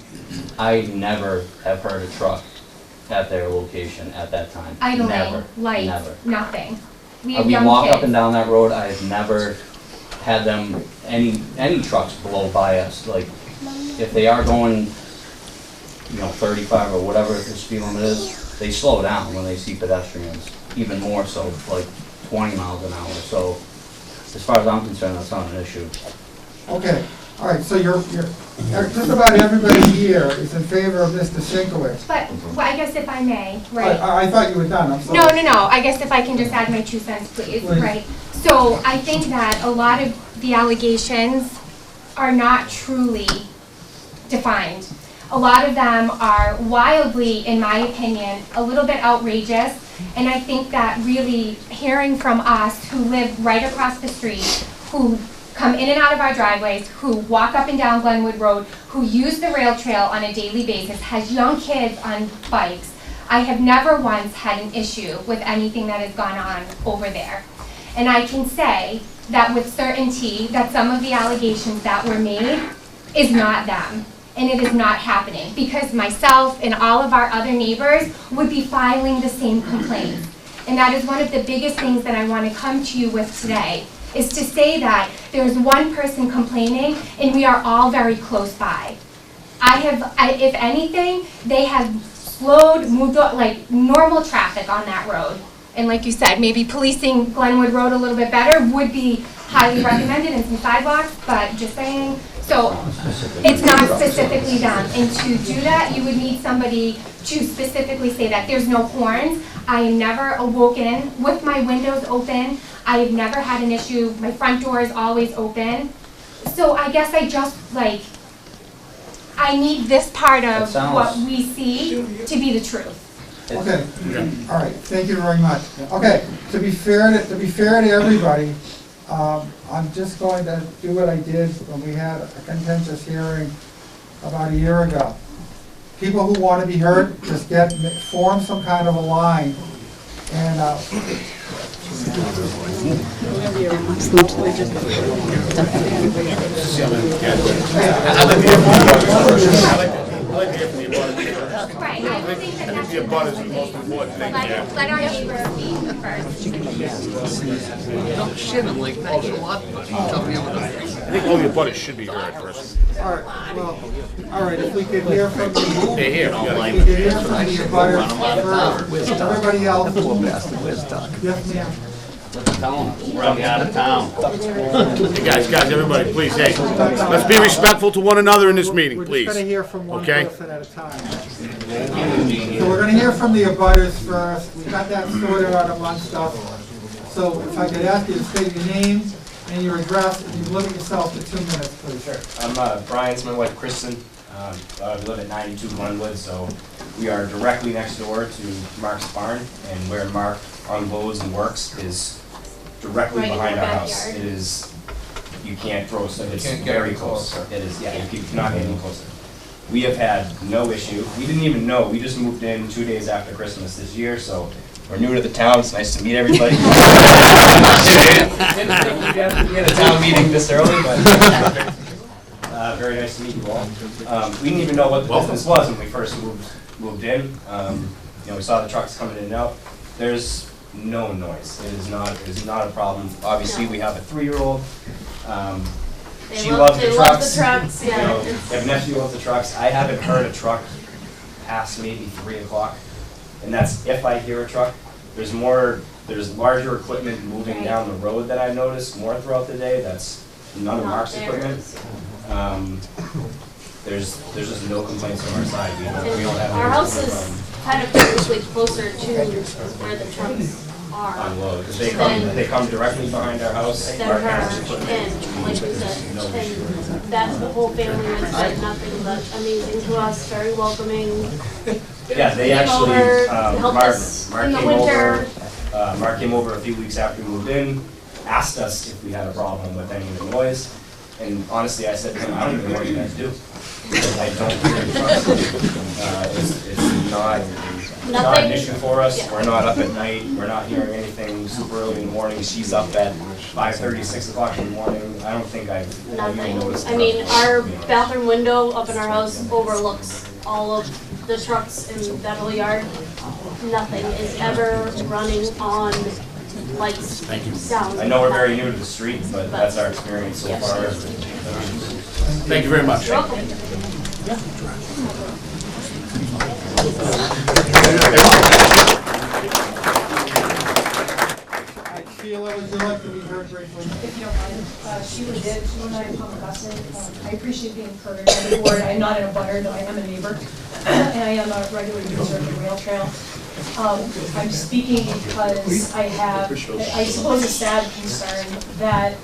M: I never have heard a truck at their location at that time.
L: idling,
M: Never,
L: lights,
M: never.
L: nothing. We have
M: We
L: young
M: walk up and
L: kids.
M: down that road, I have never had them, any trucks blow by us. Like, if they are going, 35 or whatever the speed limit is, they slow down when they see pedestrians, even more so, like 20 miles an hour. So, as far as I'm concerned, that's not an issue.
A: Okay, all right, so you're, just about everybody here is in favor of Mr. Sinkowitz.
L: But, well, I guess if I may, right?
A: I thought you were done, I'm sorry.
L: No, I guess if I can just add my 2 cents, please,
A: Please.
L: right? So I think that a lot of the allegations are not truly defined. A lot of them are wildly, in my opinion, a little bit outrageous. And I think that really hearing from us who live right across the street, who come in and out of our driveways, who walk up and down Glenwood Road, who use the rail trail on a daily basis, has young kids on bikes, I have never once had an issue with anything that has gone on over there. And I can say that with certainty that some of the allegations that were made is not them. And it is not happening, because myself and all of our other neighbors would be filing the same complaints. And that is one of the biggest things that I want to come to you with today, is to say that there's one person complaining and we are all very close by. If anything, they have moved like normal traffic on that road. And like you said, maybe policing Glenwood Road a little bit better would be highly recommended, and some sidewalks, but just saying. So it's not specifically them. And to do that, you would need somebody to specifically say that. There's no horns. I am never awoken with my windows open. I have never had an issue. My front door is always open. So I guess I need this part of what we see to be the truth.
A: Okay, all right, thank you very much. Okay, to be fair to everybody, I'm just going to do what I did when we had a contentious hearing about a year ago. People who want to be heard, just form some kind of a line, and
L: Right, I would think that that's the most important thing. Let our neighbors speak first.
H: No shit, I'm like, thanks a lot, buddy. Tell me about it.
D: I think all your butters should be heard first.
A: all right, well, all right, if we could hear from the,
D: They're here.
A: if we could hear from the abutters first, everybody else. Yes, ma'am.
M: We're out of town.
D: Hey, guys, everybody, please, hey, let's be respectful to one another in this meeting,
A: We're
D: please.
A: just gonna hear from one
D: Okay.
A: person at a time. So we're gonna hear from the abutters first. We got that sorted out among stuff. So if I could ask you to state your name and your address, and you limit yourself to 2 minutes, please.
N: Sure. I'm Brian, it's my wife Kristen. We live at 92 Glenwood, so we are directly next door to Mark's barn, and where Mark unloads and works is directly
L: Right in
N: behind
L: their
N: our house.
L: backyard.
N: It is, you can't throw, so it's
H: can't get
N: very
H: any
N: close.
H: closer.
N: It is, yeah, you cannot get any closer. We have had no issue. We didn't even know. We just moved in 2 days after Christmas this year, so we're new to the town. It's nice to meet everybody. Didn't think we'd have to be at a town meeting this early, but very nice to meet you all. We didn't even know what the business was when we first moved in. You know, we saw the trucks coming in and out. There's no noise. It is not a problem. Obviously, we have a 3-year-old. She loves the trucks. You know, we have a nephew who loves the trucks. I haven't heard a truck past maybe 3 o'clock, and that's if I hear a truck. There's larger equipment moving down the road that I noticed more throughout the day. That's none of Mark's equipment. There's just no complaints from our side. We don't have any
O: Our house
N: problem.
O: is kind of physically closer to where the trucks are
N: Unload, 'cause they come directly behind our house.
O: than
N: Mark
O: her,
N: has equipment.
O: and like you said, and that's the whole family has been nothing but amazing to us, very welcoming.
N: Yeah, they
O: Came
N: actually,
O: over, helped
N: Mark
O: us in the
N: came
O: winter.
N: over, Mark came over a few weeks after we moved in, asked us if we had a problem with any of the noise, and honestly, I said to him, I don't even know what you guys do. I don't hear any trucks. It's not an issue for us.
O: Yeah.
N: We're not up at night. We're not hearing anything super early in the morning. She's up at 5:30, 6 o'clock in the morning. I don't think I've even
O: Nothing.
N: noticed.
O: I mean, our bathroom window up in our house overlooks all of the trucks in that whole yard. Nothing is ever running on lights, sound.
N: I know we're very new to the street, but that's our experience so
O: Yes.
N: far.
D: Thank you very much.
O: You're welcome.
A: Sheila, would you like to be heard briefly?
P: If you don't mind, Sheila did, Sheila and I am from Augusta. I appreciate being heard on the board. I am not in a butter, though I am a neighbor, and I am a regular user of the rail trail. I'm speaking because I have, I suppose, a sad concern that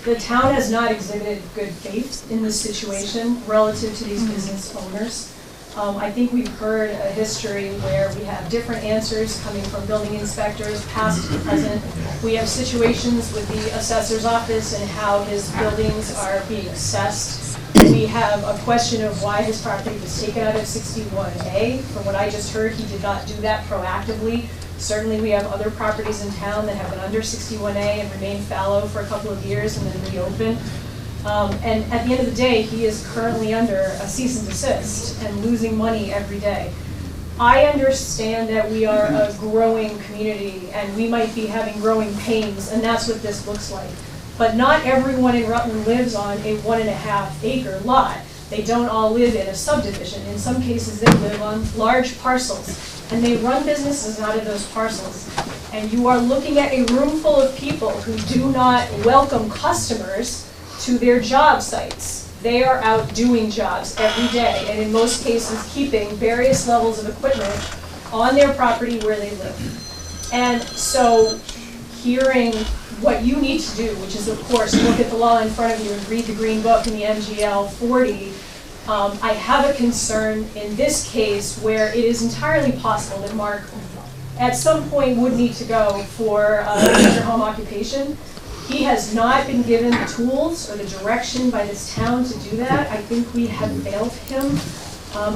P: the town has not exhibited good faith in this situation relative to these business owners. I think we've heard a history where we have different answers coming from building inspectors, past to present. We have situations with the assessor's office and how his buildings are being assessed. We have a question of why his property was taken out of 61A. From what I just heard, he did not do that proactively. Certainly, we have other properties in town that have been under 61A and remained fallow for a couple of years and then reopen. And at the end of the day, he is currently under a cease and desist and losing money every day. I understand that we are a growing community and we might be having growing pains, and that's what this looks like. But not everyone in Rutland lives on a 1.5 acre lot. They don't all live in a subdivision. In some cases, they live on large parcels, and they run businesses out of those parcels. And you are looking at a room full of people who do not welcome customers to their job sites. They are out doing jobs every day, and in most cases, keeping various levels of equipment on their property where they live. And so, hearing what you need to do, which is, of course, look at the law in front of you and read the Green Book and the MGL 40, I have a concern in this case where it is entirely possible that Mark, at some point, would need to go for a major home occupation. He has not been given the tools or the direction by this town to do that. I think we have failed him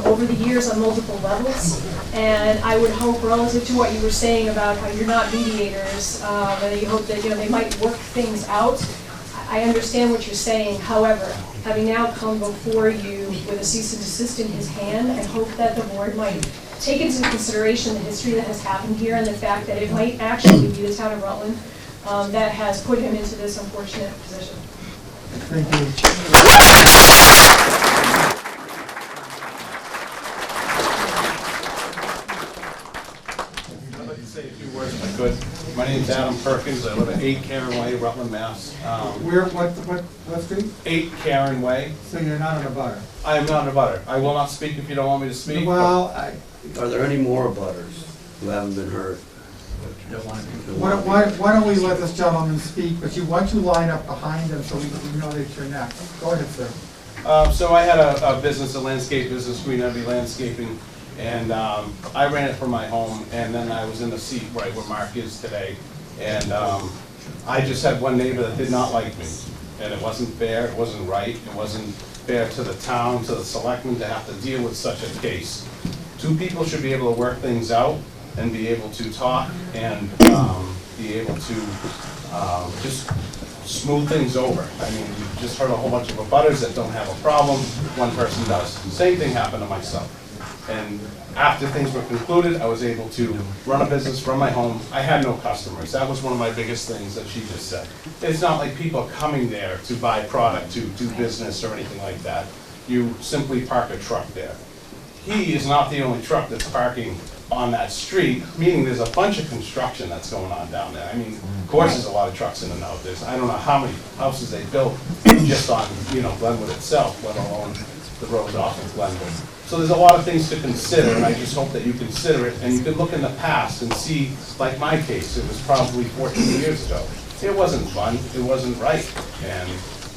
P: over the years on multiple levels. And I would hope, relative to what you were saying about how you're not mediators, that you hope that they might work things out. I understand what you're saying. However, having now come before you with a cease and desist in his hand, I hope that the board might take into consideration the history that has happened here and the fact that it might actually be the town of Rutland that has put him into this unfortunate position.
A: Thank you.
Q: I'd like to say a few words if I could. My name's Adam Perkins. I live at 8 Karen Way, Rutland, Mass.
A: What street?
Q: 8 Karen Way.
A: So you're not in a butter?
Q: I am not in a butter. I will not speak if you don't want me to speak.
A: Well,
G: Are there any more butters who haven't been heard?
A: why don't we let this gentleman speak, but why don't you line up behind him so we know that you're next. Go ahead, sir.
Q: So I had a business, a landscape business, Green Heavy Landscaping, and I ran it from my home, and then I was in the seat right where Mark is today. And I just had one neighbor that did not like me, and it wasn't fair, it wasn't right, it wasn't fair to the town, to the selectmen to have to deal with such a case. Two people should be able to work things out and be able to talk and be able to just smooth things over. I mean, we've just heard a whole bunch of abutters that don't have a problem, one person does. Same thing happened to myself. And after things were concluded, I was able to run a business from my home. I had no customers. That was one of my biggest things that she just said. It's not like people are coming there to buy product, to do business or anything like that. You simply park a truck there. He is not the only truck that's parking on that street, meaning there's a bunch of construction that's going on down there. I mean, of course there's a lot of trucks in and out. I don't know how many houses they built just on, Glenwood itself, let alone the roads off of Glenwood. So there's a lot of things to consider, and I just hope that you consider it, and you can look in the past and see, like my case, it was probably 14 years ago. It wasn't fun, it wasn't right, and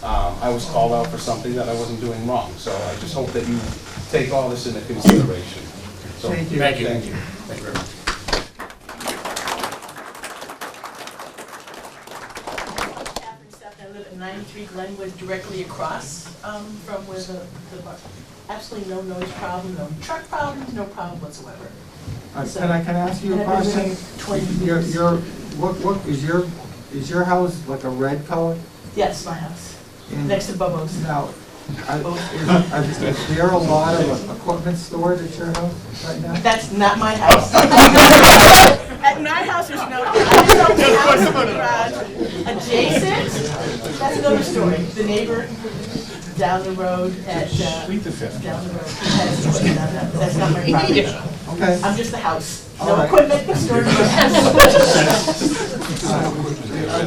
Q: I was called out for something that I wasn't doing wrong. So I just hope that you take all this into consideration. So,
A: Thank you.
Q: Thank you.
C: Thank you very much.
R: Catherine Stepp, I live at 93 Glenwood, directly across from where the bar. Absolutely no noise problem, no truck problems, no problem whatsoever.
A: Can I ask you a
R: And I've been
A: question?
R: living 20 years.
A: What is your house like a red color?
R: Yes, my house,
A: And
R: next to Bobo's.
A: Now, is there a lot of equipment stored at your house right now?
R: That's not my house. At my house, there's no, I live in the garage adjacent, that's another story. The neighbor down the road down the road, has equipment down there. That's not my property.
A: Okay.
R: I'm just the house.
A: All
R: No
A: right.
R: equipment stored in my house.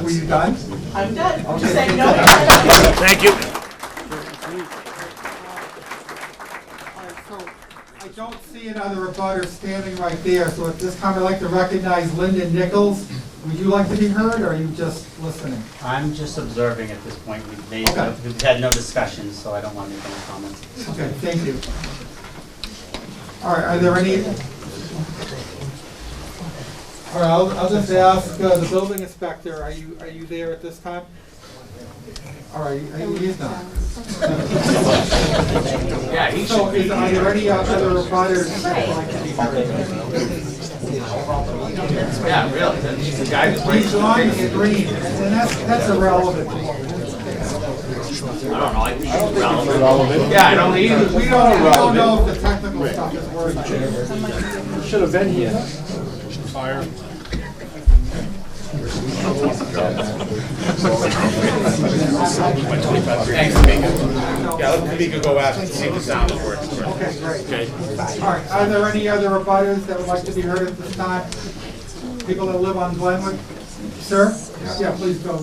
A: Were you done?
R: I'm done.
A: Okay.
R: Just saying no.
D: Thank you.
A: I don't see another abutter standing right there, so at this time I'd like to recognize Lyndon Nichols. Would you like to be heard, or are you just listening?
S: I'm just observing at this point. We've had no discussions, so I don't want to make any comments.
A: Okay, thank you. All right, are there any? All right, I'll just ask the building inspector, are you there at this time? All right, he is not.
H: Yeah, he
A: So
H: should be.
A: are there any other abutters that would like to be heard?
H: Yeah, really, that's the guy that's
A: He's on the screen, and that's irrelevant.
H: I don't know, I think it's relevant. Yeah, I don't either.
A: We don't know if the technical stuff is worth it.
E: Should have been here. Fire.
C: Thanks, Tamika. Yeah, let Tamika go ask and see if the sound is working.
A: Okay, great.
C: Okay.
A: All right, are there any other abutters that would like to be heard at this time? People that live on Glenwood? Sir? Yeah, please go.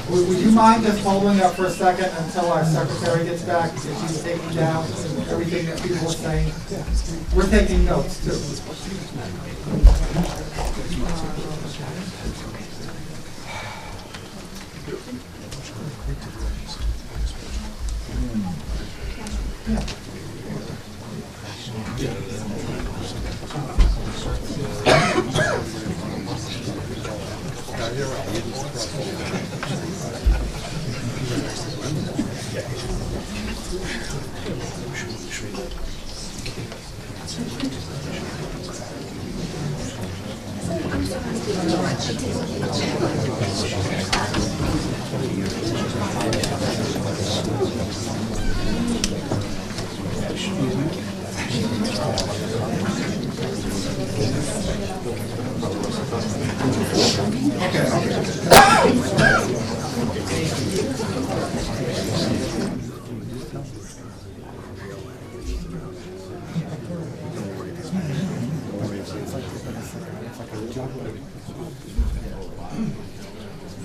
A: Would you mind just holding up for a second until our secretary gets back, if she's taking down everything that people are saying? We're taking notes too.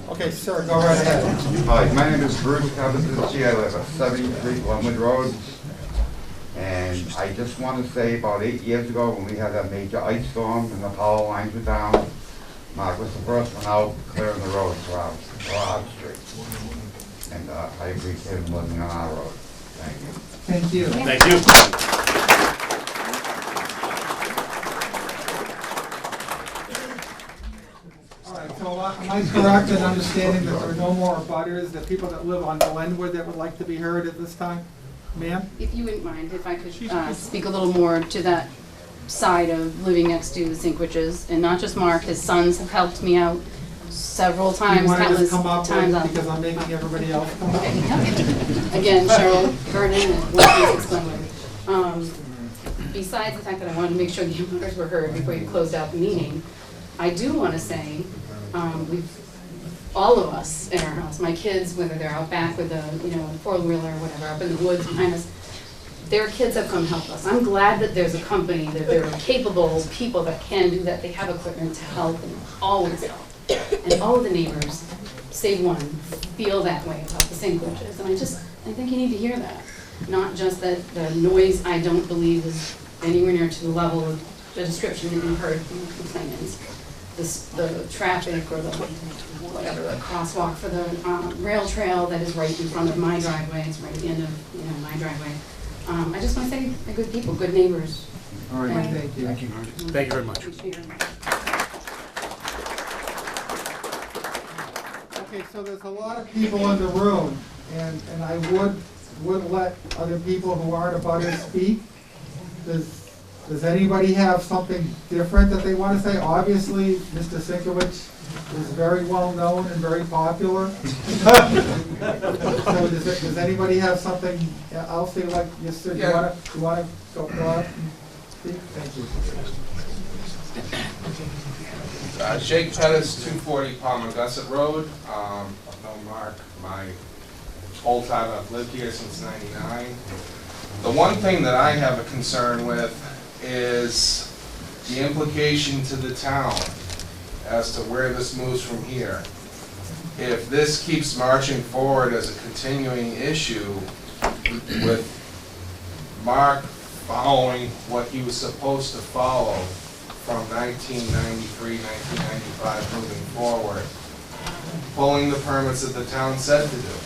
A: Okay, sir, go right ahead.
T: Hi, my name is Bruce Cavazucci. I live at 73 Glenwood Road. And I just want to say about 8 years ago when we had that major ice storm and the power lines were down, Mark was the first one out clearing the road for our street. And I agree Kevin wasn't on our road. Thank you.
A: Thank you.
D: Thank you.
A: All right, so am I correct in understanding that there are no more abutters, that people that live on Glenwood that would like to be heard at this time? Ma'am?
K: If you wouldn't mind, if I could speak a little more to that side of living next to the Sinkwitches, and not just Mark, his sons have helped me out several times,
A: You want to
K: countless
A: just come up
K: times.
A: with, because I'm making everybody else come up?
K: Again, Cheryl Vernon and 126 Glenwood. Besides the fact that I wanted to make sure the abutters were heard before you closed out the meeting, I do want to say, all of us in our house, my kids, whether they're out back with a four-wheeler or whatever, up in the woods behind us, their kids have come help us. I'm glad that there's a company, that there are capable people that can do that. They have equipment to help and always help. And all of the neighbors, save one, feel that way about the Sinkwitches. And I think you need to hear that. Not just that the noise, I don't believe, is anywhere near to the level of the description that you heard from the complainants. The traffic or the whatever, the crosswalk for the rail trail that is right in front of my driveway, it's right at the end of my driveway. I just want to say they're good people, good neighbors.
A: All right, thank you.
D: Thank you. Thank you very much.
A: Okay, so there's a lot of people in the room, and I would let other people who aren't abutters speak. Does anybody have something different that they want to say? Obviously, Mr. Sienkiewicz is very well known and very popular. So does anybody have something else they'd like? Yes, sir.
Q: Yeah.
A: You want to go up and speak? Thank you.
Q: Jake Pettis, 240 Palmer Gussit Road. I've known Mark my whole time. I've lived here since '99. The one thing that I have a concern with is the implication to the town as to where this moves from here. If this keeps marching forward as a continuing issue with Mark following what he was supposed to follow from 1993, 1995 moving forward, pulling the permits that the town said to do,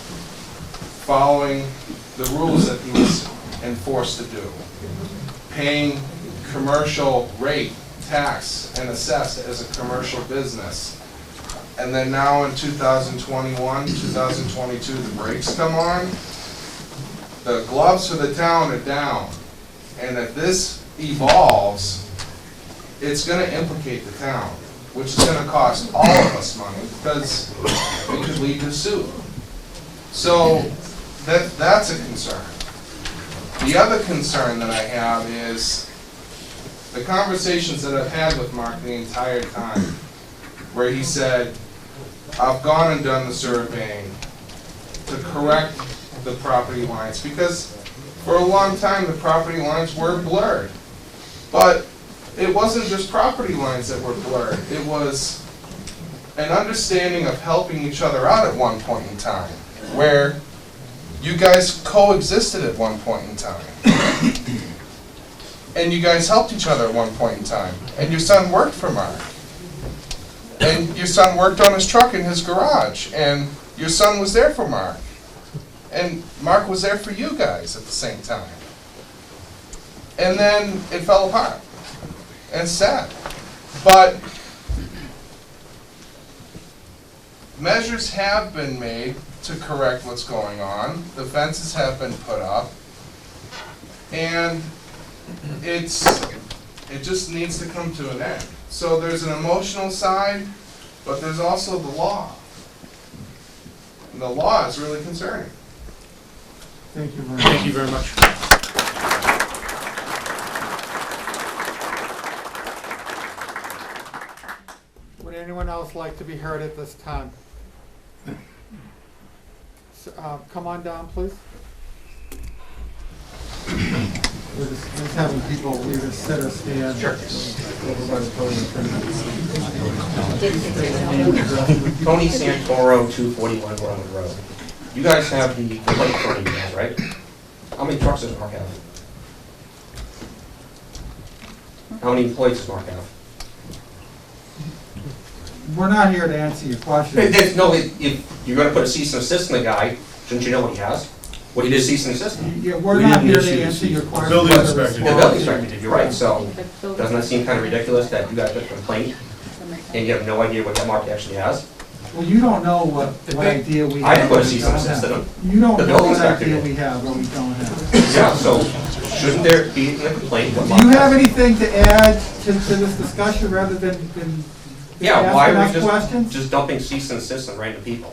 Q: following the rules that he was enforced to do, paying commercial rate, tax, and assessed as a commercial business. And then now in 2021, 2022, the brakes come on, the gloves for the town are down. And if this evolves, it's gonna implicate the town, which is gonna cost all of us money because it could lead to suit. So that's a concern. The other concern that I have is the conversations that I've had with Mark the entire time, where he said, I've gone and done the surveying to correct the property lines, because for a long time the property lines were blurred. But it wasn't just property lines that were blurred, it was an understanding of helping each other out at one point in time, where you guys coexisted at one point in time. And you guys helped each other at one point in time. And your son worked for Mark. And your son worked on his truck in his garage. And your son was there for Mark. And Mark was there for you guys at the same time. And then it fell apart. And it's sad. But measures have been made to correct what's going on. The fences have been put up. And it just needs to come to an end. So there's an emotional side, but there's also the law. And the law is really concerning.
A: Thank you very much.
D: Thank you very much.
A: Would anyone else like to be heard at this time? So, come on down, please. We're just having people either sit or stand. Sure.
N: Tony Santoro, 241 Glenwood Road. You guys have the plate for you guys, right? How many trucks does Mark have? How many employees does Mark have?
A: we're not here to answer your question.
N: No, if you're gonna put a cease and desist in the guy, shouldn't you know what he has? What he did cease and desist?
A: Yeah, we're not here to answer your question.
D: Building inspector.
N: The building inspector did, you're right, so doesn't that seem kind of ridiculous that you got a complaint and you have no idea what that mark actually has?
A: Well, you don't know what idea we have.
N: I put a
A: or we
N: cease and
A: don't
N: desist in
A: have.
N: him.
A: You don't
N: The
A: know
N: building
A: what
N: inspector
A: idea
N: did.
A: we have or we don't have.
N: Yeah, so shouldn't there be in the complaint what
A: Do
N: mark
A: you have
N: has?
A: anything to add to this discussion rather than
N: Yeah, why
A: asking
N: are we
A: us questions?
N: just dumping cease and desist on random people?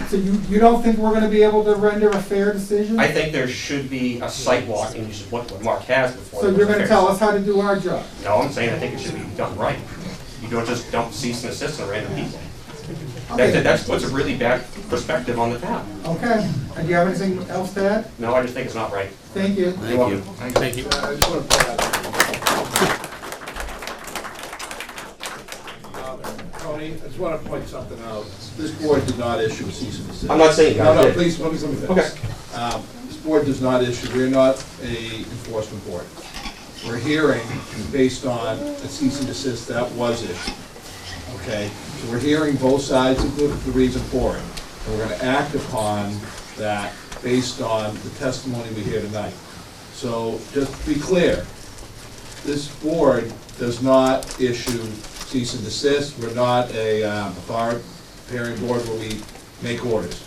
A: So you don't think we're gonna be able to render a fair decision?
N: I think there should be a site walk and you should look what Mark has before.
A: So
N: there
A: you're
N: was a
A: gonna
N: fair-
A: tell us how to do our job?
N: No, I'm saying I think it should be done right. You don't just dump cease and desist on random people.
A: Okay.
N: That puts a really bad perspective on the town.
A: Okay, and do you have anything else to add?
N: No, I just think it's not right.
A: Thank you.
G: Thank you.
D: Thank you.
I: I just want to point out. Tony, I just want to point something out. This board did not issue a cease and desist.
N: I'm not saying you
I: No,
N: guys did.
I: please, let me finish.
N: Okay.
I: This board does not issue, we're not a enforcement board. We're hearing based on a cease and desist that was issued. Okay, so we're hearing both sides, including the reason for it. And we're gonna act upon that based on the testimony we hear tonight. So just to be clear, this board does not issue cease and desist. We're not a authoritarian board where we make orders.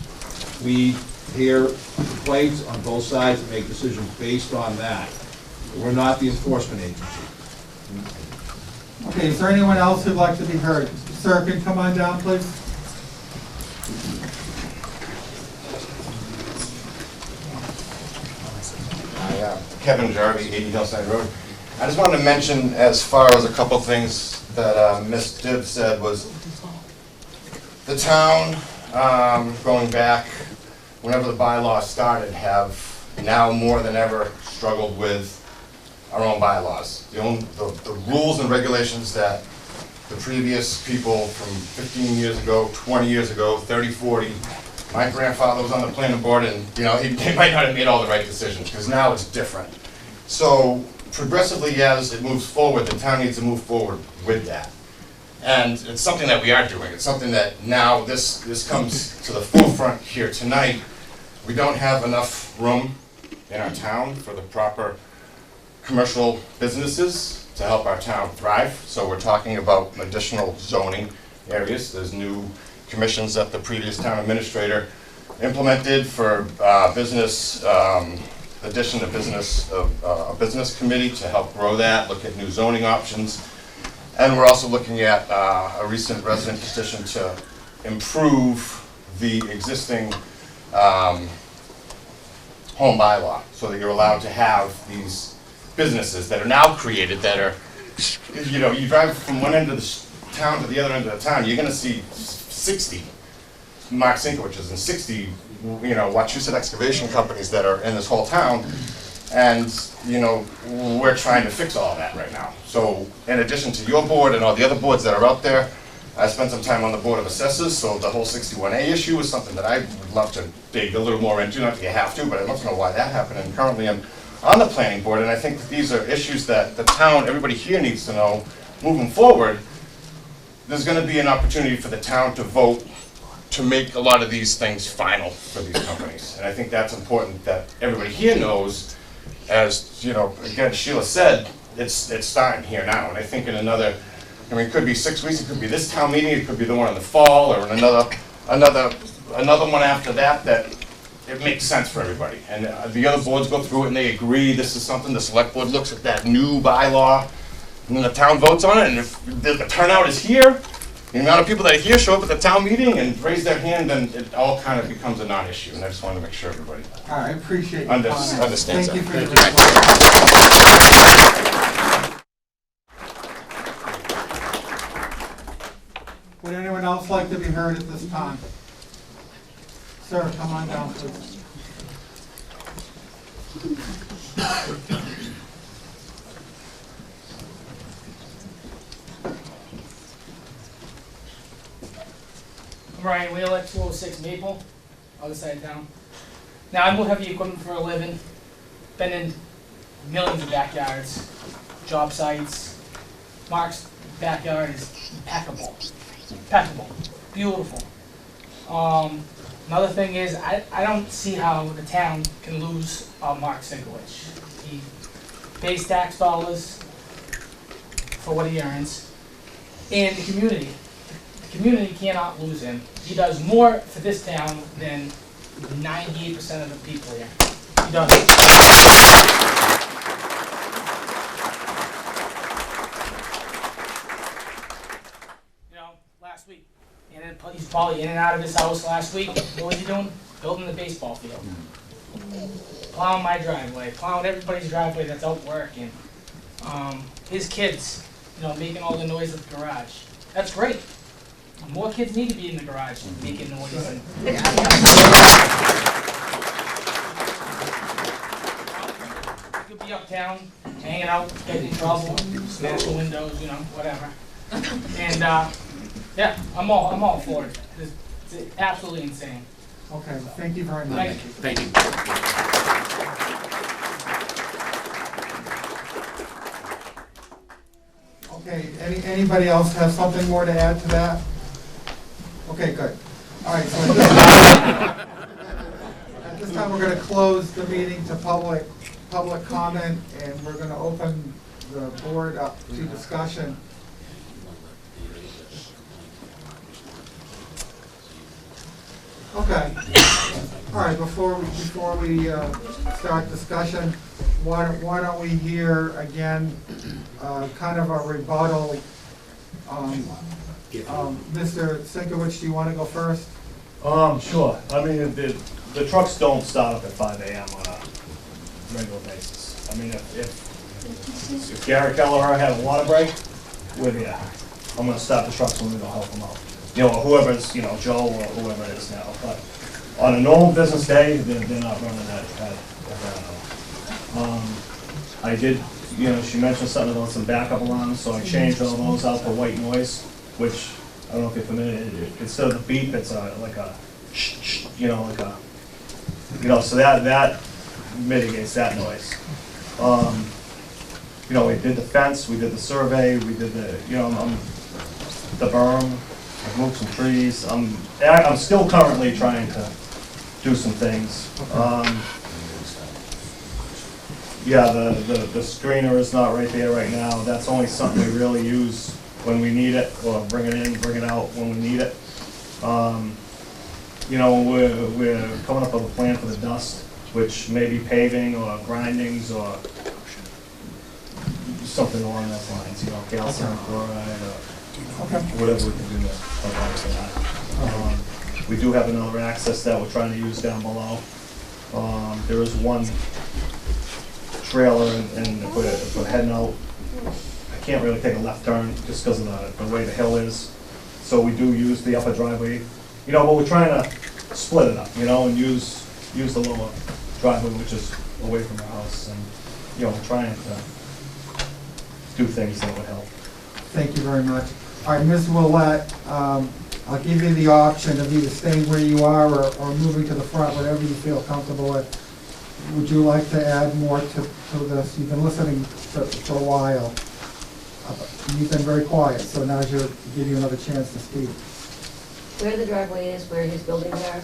I: We hear complaints on both sides and make decisions based on that. We're not the enforcement agency.
A: Okay, is there anyone else who'd like to be heard? Sir, can you come on down, please?
U: Hi, Kevin Jarvie, 80 Hillside Road. I just wanted to mention, as far as a couple things that Ms. Dibb said, was the town, going back, whenever the bylaws started, have now more than ever struggled with our own bylaws. The rules and regulations that the previous people from 15 years ago, 20 years ago, 30, 40, my grandfather was on the planning board and, you know, they might not have made all the right decisions, because now it's different. So progressively, as it moves forward, the town needs to move forward with that. And it's something that we are doing. It's something that now this comes to the forefront here tonight. We don't have enough room in our town for the proper commercial businesses to help our town thrive. So we're talking about additional zoning areas. There's new commissions that the previous town administrator implemented for business, addition to business, a business committee to help grow that, look at new zoning options. And we're also looking at a recent resident petition to improve the existing home bylaw so that you're allowed to have these businesses that are now created that are, you know, you drive from one end of the town to the other end of the town, you're gonna see 60 Mark Sinkowiches and 60, you know, Wachusett excavation companies that are in this whole town. And, you know, we're trying to fix all that right now. So in addition to your board and all the other boards that are out there, I spent some time on the Board of Assessors, so the whole 61A issue is something that I would love to dig a little more into, not that you have to, but I'd love to know why that happened. And currently I'm on the planning board, and I think that these are issues that the town, everybody here needs to know moving forward. There's gonna be an opportunity for the town to vote to make a lot of these things final for these companies. And I think that's important that everybody here knows. As, you know, again, Sheila said, it's starting here now, and I think in another, I mean, it could be 6 weeks, it could be this town meeting, it could be the one in the fall, or another one after that, that it makes sense for everybody. And the other boards go through it and they agree this is something, the select board looks at that new bylaw, and then the town votes on it, and if the turnout is here, the amount of people that are here show up at the town meeting and raise their hand, then it all kind of becomes a non-issue, and I just wanted to make sure everybody
A: All right, I appreciate your comments.
U: understands
A: Thank you for your Would anyone else like to be heard at this time? Sir, come on down, please.
V: Ryan Wheeler, 206 Maple, other side of town. Now, I move heavy equipment for a living, been in millions of backyards, job sites, Mark's backyard is impeccable, impeccable, beautiful. Another thing is, I don't see how the town can lose Mark Sinkowitz. He pays tax dollars for what he earns, and the community. The community cannot lose him. He does more for this town than 98% of the people here. He does. You know, last week, and then he's probably in and out of his house last week. What was he doing? Building the baseball field. Plowing my driveway, plowing everybody's driveway that's out working. His kids, you know, making all the noise at the garage. That's great. More kids need to be in the garage making noise. And you could be uptown, hanging out, getting in trouble, smashing windows, you know, whatever. And yeah, I'm all for it. It's absolutely insane.
A: Okay, thank you very much.
V: Thank you.
A: Okay, anybody else have something more to add to that? Okay, good. All right, so at this time, we're going to close the meeting to public comment, and we're going to open the board up to discussion. Okay. All right, before we start discussion, why don't we hear again kind of a rebuttal. Mr. Sinkowitz, do you want to go first?
E: Sure. I mean, the trucks don't start up at 5 a.m. on a regular basis. I mean, if Gary Kelleher had a water break, we're there. I'm gonna stop the trucks and we're gonna help them out. You know, whoever's, you know, Joe or whoever it is now. But on a normal business day, they're not running at that hour. I did, you know, she mentioned something about some backup alarms, so I changed all those out for white noise, which, I don't know if you're familiar, instead of the beep, it's like a shh, you know, like a, you know, so that mitigates that noise. You know, we did the fence, we did the survey, we did the, you know, the berm, I moved some trees. I'm still currently trying to do some things. Yeah, the screener is not right there right now. That's only something we really use when we need it, or bring it in, bring it out when we need it. You know, we're coming up with a plan for the dust, which may be paving or grindings or something along those lines, you know, calcium chloride or whatever we can do to provide for that. We do have another access that we're trying to use down below. There is one trailer, and if we're heading out, I can't really take a left turn just because of the way the hill is. So we do use the upper driveway, you know, but we're trying to split it up, you know, and use the lower driveway, which is away from our house, and, you know, we're trying to do things that would help.
A: Thank you very much. All right, Ms. Willett, I'll give you the option of either staying where you are or moving to the front, whatever you feel comfortable with. Would you like to add more to this? You've been listening for a while. You've been very quiet, so now I'll give you another chance to speak.
F: Where the driveway is, where his buildings are,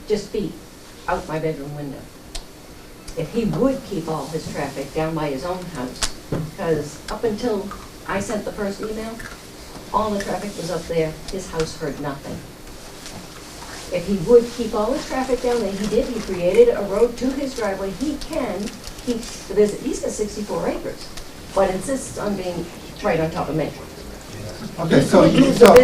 F: just feet out my bedroom window. If he would keep all his traffic down by his own house, because up until I sent the first email, all the traffic was up there, his house heard nothing. If he would keep all his traffic down there, he did, he created a road to his driveway, he can keep the visit, he's got 64 acres, but insists on being right on top of me.
A: Okay, so all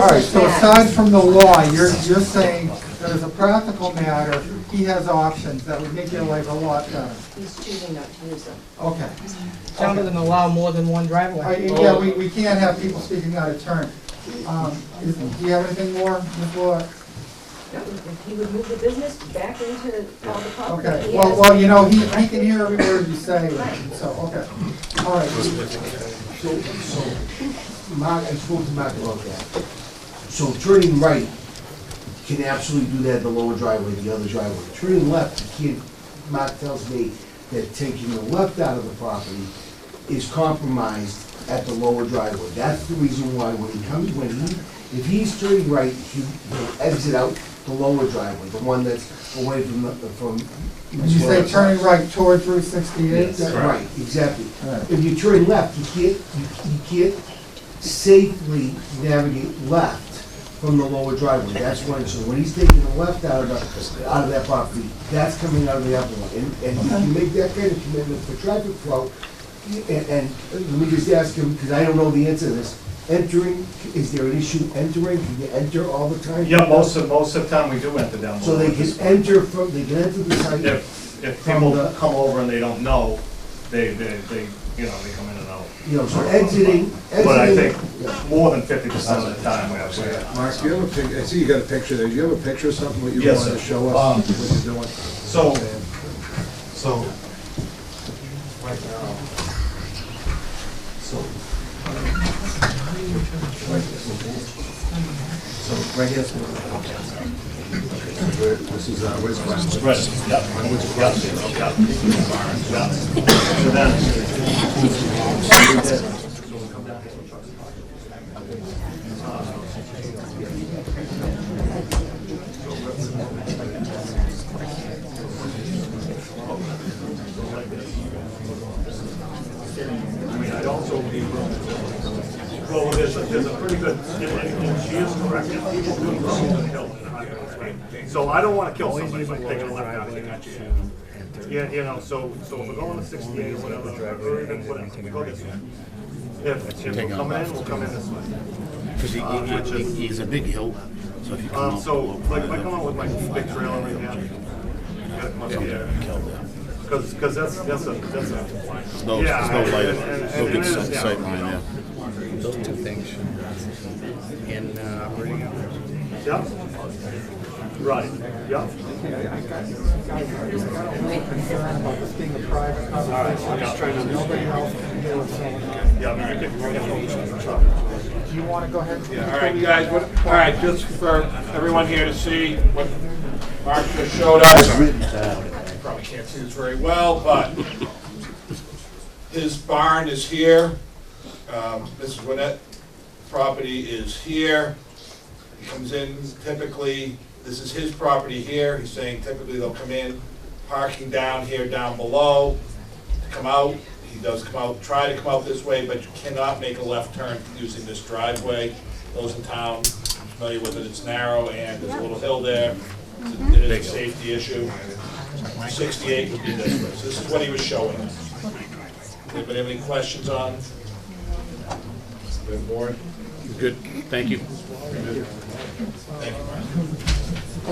A: right, so aside from the law, you're saying that as a practical matter, he has options that would make your life a lot better.
F: He's choosing not to use them.
A: Okay.
V: Town doesn't allow more than one driveway.
A: Yeah, we can't have people speaking out of turn. Do you have anything more, Ms. Willett?
F: If he would move the business back into all the property.
A: Okay,
F: he has-
A: well, you know, he can hear every word you say, so, okay. All right.
B: So, Mark, I spoke to Mark about that. So turning right, you can absolutely do that in the lower driveway, the other driveway. Turning left, you can't, Mark tells me that taking the left out of the property is compromised at the lower driveway. That's the reason why if he's turning right, he'll exit out the lower driveway, the one that's away from
A: And you say turning right towards Route 68?
B: Right, exactly.
A: Alright.
B: If you turn left, you can't safely navigate left from the lower driveway. That's one, so when he's taking the left out of that property, that's coming out of the upper one. And if you make that kind of commitment for traffic flow, and let me just ask him, because I don't know the answer to this, entering, is there an issue entering? Can you enter all the time?
E: Yeah, most of the time we do enter down.
B: So they can enter the site.
E: If people come over and they don't know, they come in and out.
B: So exiting.
E: But I think more than 50% of the time we actually.
I: Mark, do you have a pic, I see you got a picture there, do you have a picture of something what you
E: Yes,
I: wanted to
E: sir.
I: show us, what you're doing?
E: So, right now, right here.
I: This is, where's Glenwood?
E: Right, yeah. I'd also be, well, there's a pretty good, and she is correct, and people do go over the hill. So I don't wanna kill somebody by taking a left out of the Yeah, so if we're going to 68 or whatever, or even whatever, we go this way. If we're coming in, we'll come in this way.
C: Because he's a big hill, so if you come up.
E: So, like, if I come out with my big trailer right now, you gotta come up here. Because that's a.
D: There's no light, no big sight line there.
H: Those two things in operating hours.
E: Yeah. Right, yeah.
A: About this being a private conversation.
E: I'm just trying to.
A: Nobody else can hear what's going on.
E: Yeah, I mean, you can.
A: Do you want to go ahead?
J: All right, guys, all right, just for everyone here to see what Mark just showed us. You probably can't see this very well, but his barn is here. Mrs. Winnett property is here. He comes in typically, this is his property here. He's saying typically they'll come in, parking down here, down below, to come out. He does come out, try to come out this way, but you cannot make a left turn using this driveway. Those in town are familiar with it. It's narrow and there's a little hill there. It is a safety issue. 68 would be this way. So this is what he was showing us. Anybody have any questions on? Good board?
D: Good, thank you.
J: Thank you, Mark.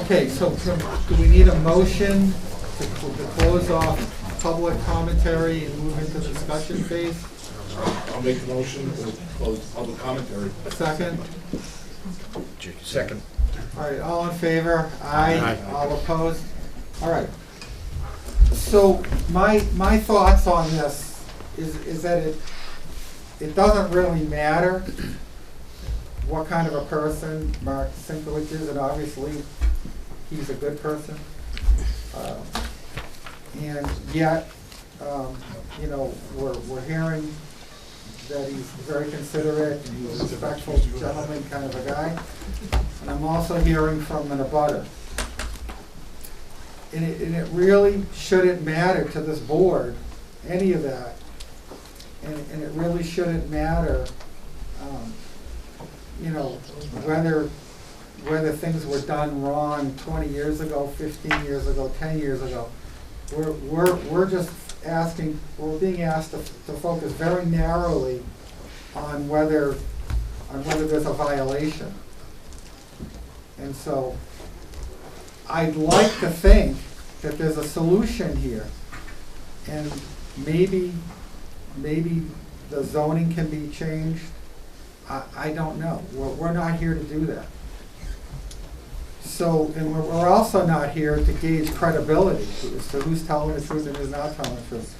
A: Okay, so do we need a motion to close off public commentary and move into the discussion phase?
J: I'll make the motion to close public commentary.
A: Second?
H: Second.
A: All right, all in favor? Aye.
D: Aye.
A: All opposed? All right. So my thoughts on this is that it doesn't really matter what kind of a person Mark Sinkowitz is, and obviously he's a good person. And yet, we're hearing that he's very considerate and he's a respectful gentleman kind of a guy. And I'm also hearing from an abutter. And it really shouldn't matter to this board, any of that. And it really shouldn't matter, whether things were done wrong 20 years ago, 15 years ago, 10 years ago. We're just asking, we're being asked to focus very narrowly on whether there's a violation. And so I'd like to think that there's a solution here. And maybe the zoning can be changed. I don't know. We're not here to do that. So, and we're also not here to gauge credibility as to who's telling the truth and who's not telling the truth.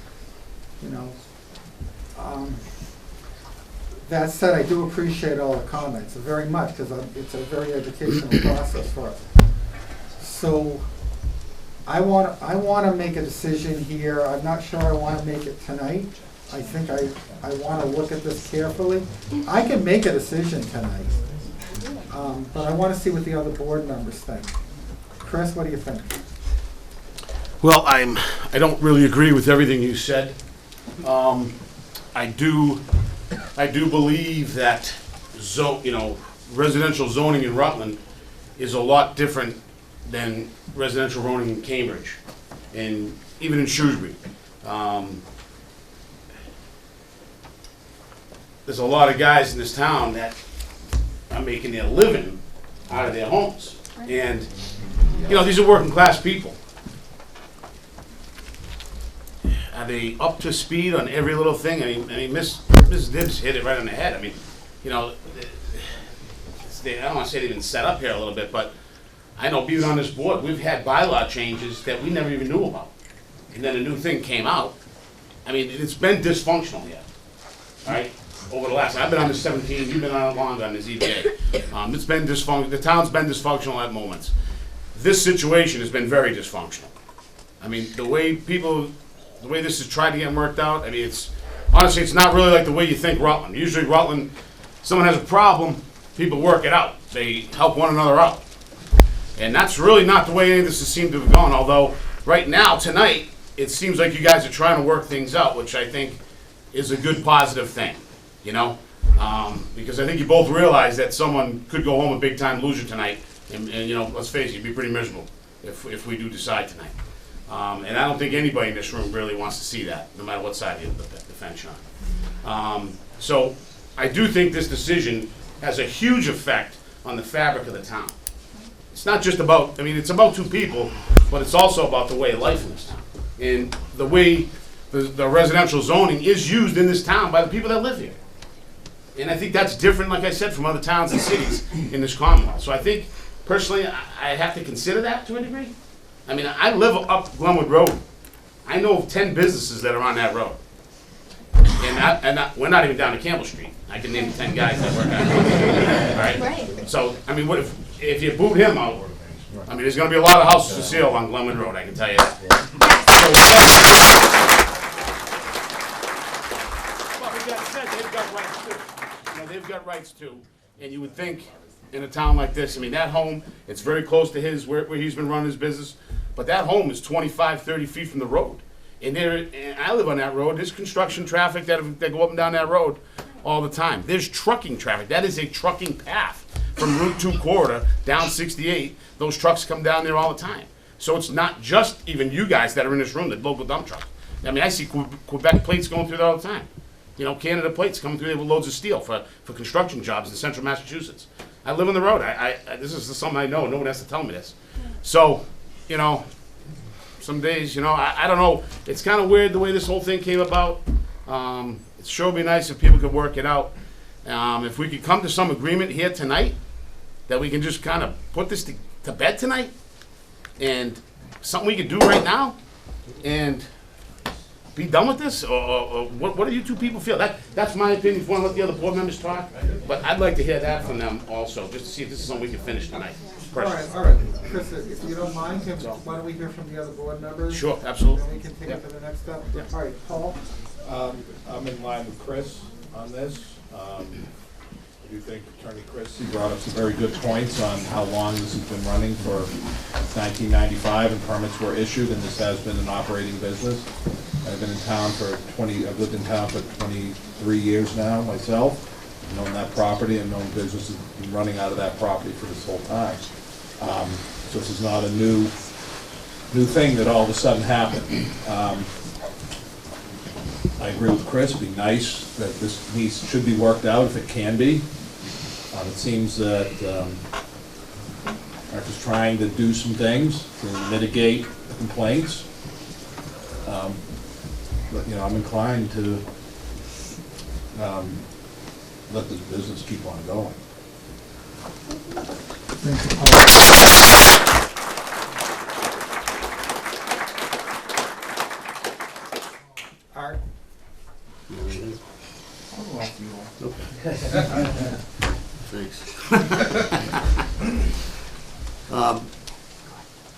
A: That said, I do appreciate all the comments very much because it's a very educational process for us. So, I want to make a decision here. I'm not sure I want to make it tonight. I think I want to look at this carefully. I can make a decision tonight, but I want to see what the other board members think. Chris, what do you think?
D: Well, I don't really agree with everything you said. I do believe that residential zoning in Rutland is a lot different than residential zoning in Cambridge, and even in Shrewsbury. There's a lot of guys in this town that are making their living out of their homes, and these are working class people. Are they up to speed on every little thing? I mean, Mrs. Dibbs hit it right on the head. I mean, I don't want to say they've been set up here a little bit, but I know being on this board, we've had bylaw changes that we never even knew about. And then a new thing came out. I mean, it's been dysfunctional here, all right? Over the last, I've been on this 17, you've been on it longer on the ZBA. It's been dysfunctional, the town's been dysfunctional at moments. This situation has been very dysfunctional. I mean, the way this is tried to get worked out, I mean, honestly, it's not really like the way you think Rutland. Usually Rutland, someone has a problem, people work it out. They help one another out. And that's really not the way any of this has seemed to have gone, although right now, tonight, it seems like you guys are trying to work things out, which I think is a good positive thing, because I think you both realize that someone could go home a big time loser tonight, and let's face it, you'd be pretty miserable if we do decide tonight. And I don't think anybody in this room really wants to see that, no matter what side of the fence you're on. So I do think this decision has a huge effect on the fabric of the town. It's not just about, it's about two people, but it's also about the way of life in this town. And the way the residential zoning is used in this town by the people that live here. And I think that's different, like I said, from other towns and cities in this Commonwealth. So I think, personally, I have to consider that to a degree. I live up Glenwood Road. I know of 10 businesses that are on that road. And we're not even down to Campbell Street. I can name 10 guys that work on that road. All right?
O: Right.
D: So, what if you boot him out, there's going to be a lot of houses for sale on Glenwood Road, I can tell you that. But with that said, they've got rights too. They've got rights too. And you would think in a town like this, that home, it's very close to where he's been running his business, but that home is 25, 30 feet from the road. And I live on that road. There's construction traffic that go up and down that road all the time. There's trucking traffic. That is a trucking path from Route 2 corridor down 68. Those trucks come down there all the time. So it's not just even you guys that are in this room, the local dump truck. I see Quebec plates going through there all the time. Canada plates coming through there with loads of steel for construction jobs in central Massachusetts. I live on the road. This is something I know. No one has to tell me this. So, some days, I don't know. It's kind of weird the way this whole thing came about. It sure would be nice if people could work it out. If we could come to some agreement here tonight, that we can just kind of put this to bed tonight, and something we could do right now, and be done with this, or what do you two people feel? That's my opinion. If you want to let the other board members talk, but I'd like to hear that from them also, just to see if this is something we can finish tonight.
A: All right. Chris, if you don't mind, why don't we hear from the other board members?
D: Sure, absolutely.
A: Then we can take it to the next step. All right, Paul?
J: I'm in line with Chris on this. I do think Attorney Chris brought up some very good points on how long this has been running for 1995 and permits were issued, and this has been an operating business. I've been in town I've lived in town for 23 years now myself. I've known that property and known businesses been running out of that property for this whole time. So this is not a new thing that all of a sudden happened. I agree with Chris, it'd be nice that this should be worked out if it can be. It seems that Mark is trying to do some things to mitigate the complaints. But, I'm inclined to let this business keep on going.
A: Art?
G: Thanks.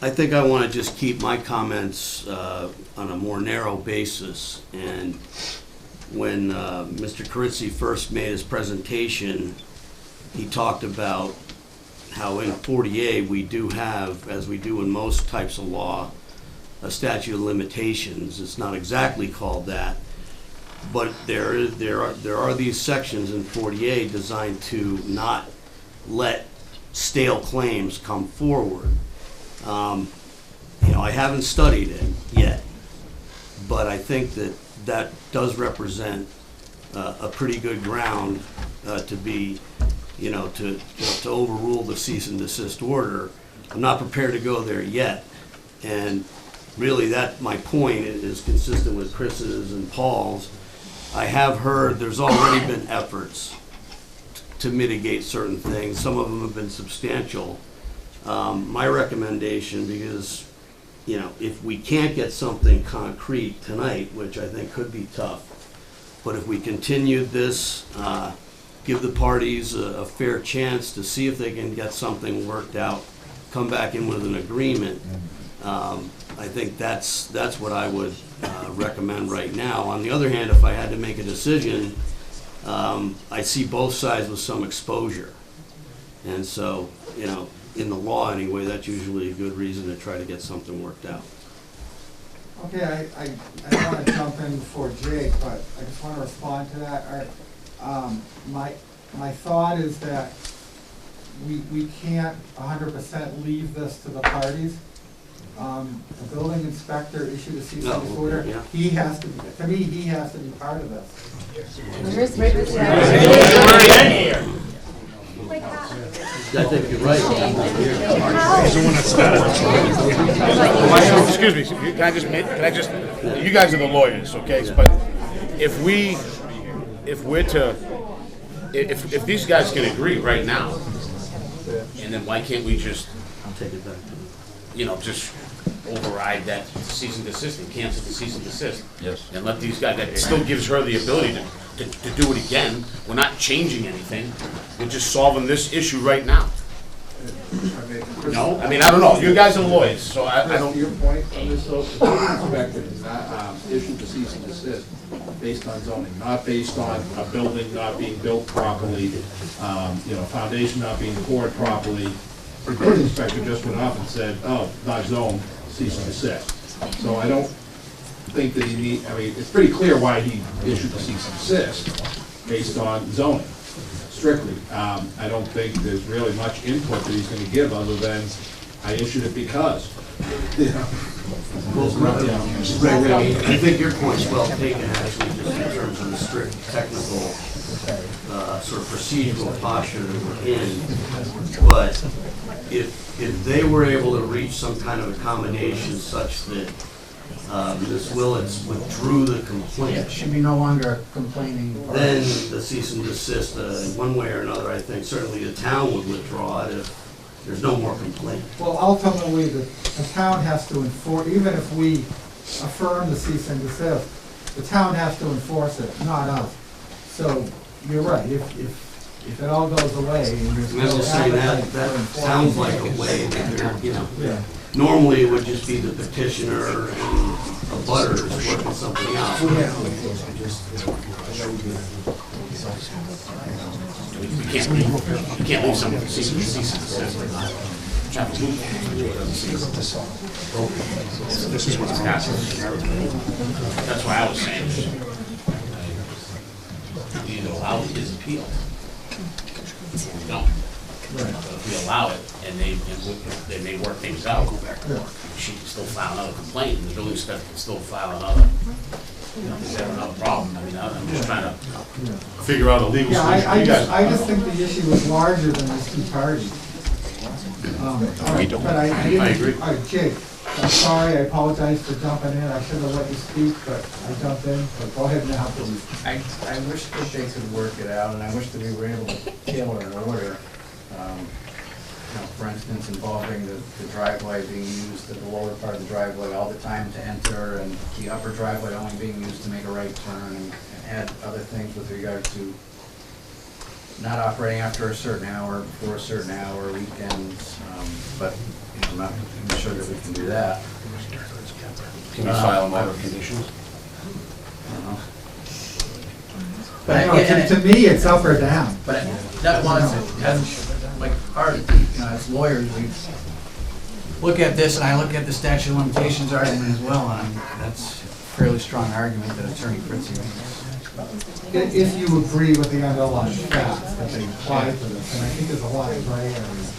G: I think I want to just keep my comments on a more narrow basis, and when Mr. Carizzi first made his presentation, he talked about how in 40A we do have, as we do in most types of law, a statute of limitations. It's not exactly called that, but there are these sections in 40A designed to not let stale claims come forward. I haven't studied it yet, but I think that does represent a pretty good ground to be, to overrule the cease and desist order. I'm not prepared to go there yet, and really my point is consistent with Chris's and Paul's. I have heard there's already been efforts to mitigate certain things. Some of them have been substantial. My recommendation, because if we can't get something concrete tonight, which I think could be tough, but if we continue this, give the parties a fair chance to see if they can get something worked out, come back in with an agreement, I think that's what I would recommend right now. On the other hand, if I had to make a decision, I see both sides with some exposure. And so, in the law anyway, that's usually a good reason to try to get something worked out.
A: Okay, I don't want to jump in before Jake, but I just want to respond to that. My thought is that we can't 100% leave this to the parties. The building inspector issued a cease and desist order.
G: Yeah.
A: He has to be part of this.
G: I think you're right.
D: Excuse me, can I just, you guys are the lawyers, okay? But if these guys can agree right now, and then why can't we just,
G: Take it back.
D: just override that cease and desist and cancel the cease and desist?
U: Yes.
D: And let these guys, that still gives her the ability to do it again. We're not changing anything, we're just solving this issue right now. No? I mean, I don't know, you guys are lawyers, so I don't.
L: To your point on this, so the building inspector does not issue the cease and desist based on zoning, not based on a building not being built properly, foundation not being poured properly. The building inspector just went off and said, oh, not zoned, cease and desist. So I don't think that it's pretty clear why he issued the cease and desist based on zoning, strictly. I don't think there's really much input that he's gonna give other than, I issued it because.
G: I think your point's well taken, actually, just in terms of the strict technical, sort of procedural posture that we're in. But if they were able to reach some kind of accommodation such that Ms. Willits withdrew the complaint,
H: Should be no longer complaining.
G: then the cease and desist, in one way or another, I think certainly the town would withdraw it if there's no more complaint.
A: Well, ultimately, the town has to enforce, even if we affirm the cease and desist, the town has to enforce it, not us. So, you're right, if it all goes away and there's
G: I'm
A: no
G: just saying
A: appetite
G: that
A: for enforcement.
G: sounds like a way that they're,
A: Yeah.
G: normally it would just be the petitioner and a butter working something out.
D: You can't leave someone with cease and desist. This is what's happening. That's why I was saying, you allow his appeal. We don't. If we allow it and they work things out, she can still file another complaint and the building inspector can still file another. Is there another problem? I mean, I'm just trying to figure out a legal
A: Yeah,
D: solution.
A: I just think the issue is larger than these two parties. But I
D: agree.
A: All right, Jake, I'm sorry, I apologize for jumping in, I should have let you speak, but I jumped in, but go ahead now, please.
H: I wish that they could work it out, and I wish that we were able to tailor an order, for instance, involving the driveway being used, the lower part of the driveway all the time to enter, and the upper driveway only being used to make a right turn, and add other things with regard to not operating after a certain hour, before a certain hour, weekends, but I'm not sure that we can do that.
D: Can you file an order of conditions?
H: I don't know.
A: But you know, to me, it's up or down.
H: But that's one thing, as, like, our, you know, as lawyers, we look at this, and I look at the statute of limitations argument as well, and that's a fairly strong argument that Attorney Fritzie makes.
A: If you agree with the underlying facts that they apply to this, and I think there's a lot of gray areas.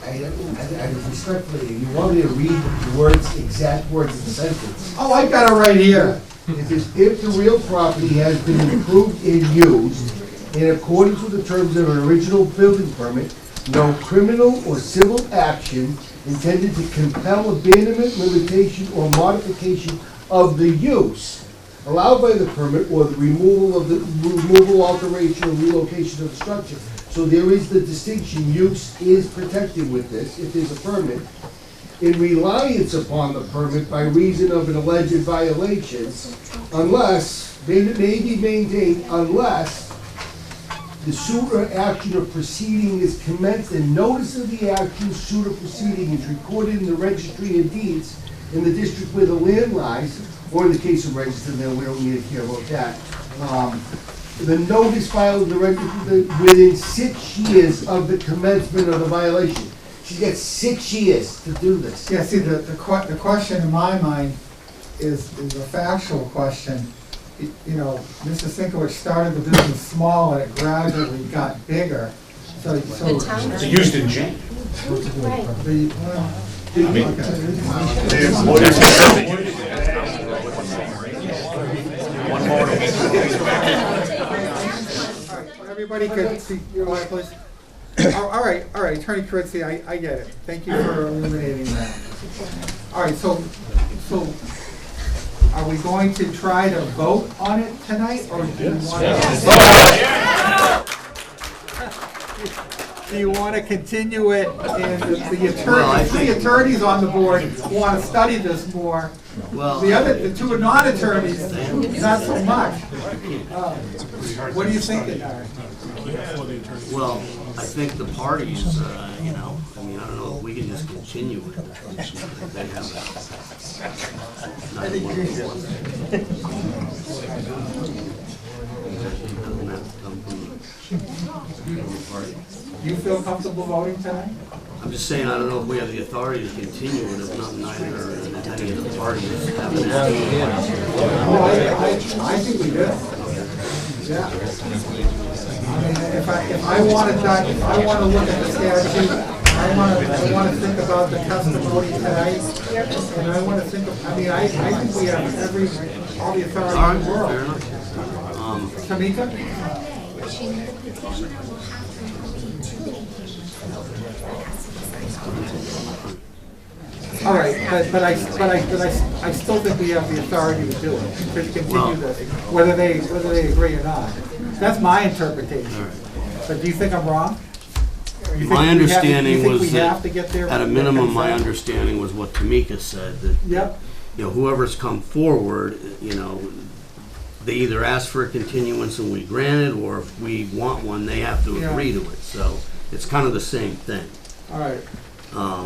B: I respectfully, you want me to read the words, exact words of the sentence?
A: Oh, I've got it right here.
B: If the real property has been improved and used in accordance with the terms of an original building permit, no criminal or civil action intended to compel abandonment, limitation, or modification of the use allowed by the permit or the removal, alteration, or relocation of the structure. So there is the distinction, use is protected with this, if there's a permit. In reliance upon the permit by reason of an alleged violation, unless, may be maintained unless the suit or action or proceeding is commenced and notice of the action, suit or proceeding is recorded in the registry of deeds in the district where the land lies, or in the case of register, then we don't need to care about that. The notice filed in the registry within 6 years of the commencement of the violation. She's got 6 years to do this.
A: Yeah, see, the question in my mind is a factual question. You know, Mr. Sinkowitz started the business small and it gradually got bigger. So
D: The use didn't change.
O: Right.
A: Everybody could see your light, please. All right, Attorney Fritzie, I get it. Thank you for illuminating that. All right, so are we going to try to vote on it tonight, or do you want to continue it? And the three attorneys on the board want to study this more.
G: Well,
A: The two non-attorneys, not so much. What do you think, Aaron?
G: well, I think the parties, you know, I mean, I don't know if we can just continue it. They have
A: You feel comfortable voting tonight?
G: I'm just saying, I don't know if we have the authority to continue it, if not neither any of the parties have an
A: I think we do. Yeah. I mean, if I want to look at the statute, I want to think about the testimony tonight, and I want to think of, I mean, I think we have all the authority in the world. Tamika? All right, but I still think we have the authority to do it, to continue this, whether they agree or not. That's my interpretation. But do you think I'm wrong?
G: My understanding was that,
A: at
G: at a minimum, my understanding was what Tamika said, that, you know, whoever's come forward, you know, they either ask for a continuance and we grant it, or if we want one, they have to agree to it. So it's kind of the same thing.
A: All right.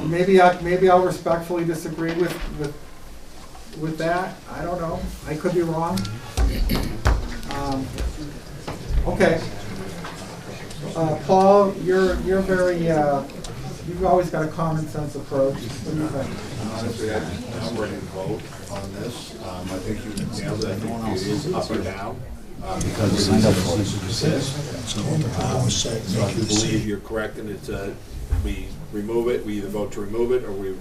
A: Maybe I'll respectfully disagree with that. I don't know. I could be wrong. Okay. Paul, you're very you've always got a common sense approach. What do you think?
I: Honestly, I'm ready to vote on this. I think you nailed it. I think it is up or down. Because it's a cease and desist. So I believe you're correct, and it's we remove it. We either vote to remove it, or we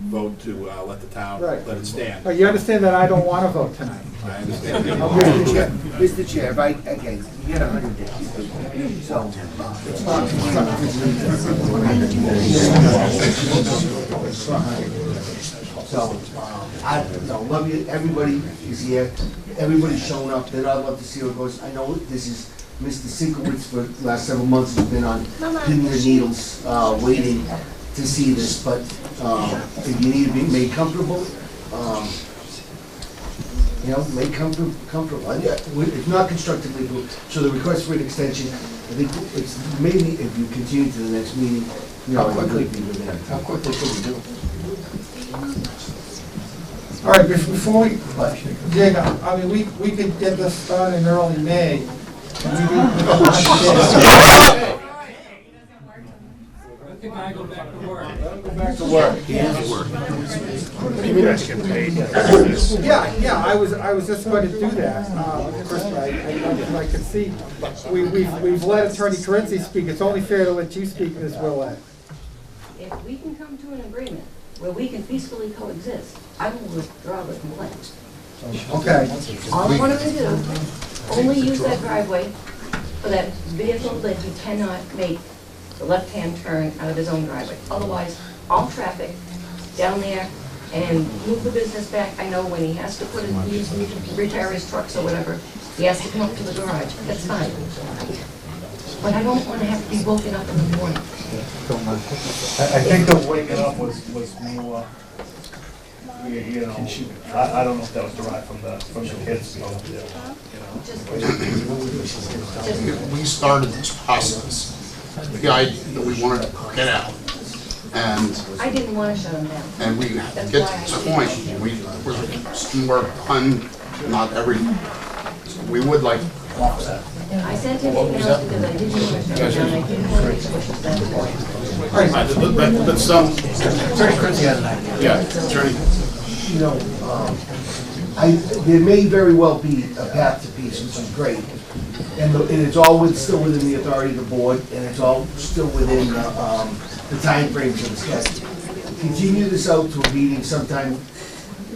I: vote to let the town let it stand.
A: But you understand that I don't want to vote tonight.
I: I understand.
B: Mr. Chair, if I, again, you get 100 days. So, it's not So, I love you, everybody is here, everybody's showing up, then I'd love to see how it goes. I know this is Mr. Sinkowitz for the last several months has been on pin the needles, waiting to see this, but if you need to be made comfortable, you know, make comfortable. It's not constructively, so the request for an extension, I think it's maybe if you continue to the next meeting, you know, how quickly could we do?
A: All right, before we dig, I mean, we could get this started in early May. And we do-
V: The guy go back to work.
J: Go back to work.
A: Yeah, I was just going to do that. First, I could see, we've let Attorney Carinzi speak. It's only fair to let you speak, Ms. Willett.
F: If we can come to an agreement where we can peacefully coexist, I will withdraw the complaint.
A: Okay.
F: All I want him to do, only use that driveway for that vehicle that he cannot make the left-hand turn out of his own driveway. Otherwise, all traffic down there and move the business back. I know when he has to put in, retire his trucks or whatever, he has to come up to the garage. That's fine. But I don't want to have to be woken up in the morning.
E: I think the waking up was more, you know, I don't know if that was derived from the kids, you know.
M: We started this process, the idea that we wanted to get out. And
F: I didn't want to shut him down.
M: and we get to this point, we're more fun, not every, we would like to offer that.
F: I sent him emails because I didn't want to shut him down. I didn't want to push it that point.
C: But some, Attorney Carinzi has an idea. Yeah, Attorney.
B: You know, there may very well be a path to peace, which is great. And it's all still within the authority of the board, and it's all still within the timeframes of the statute. Continue this out to a meeting sometime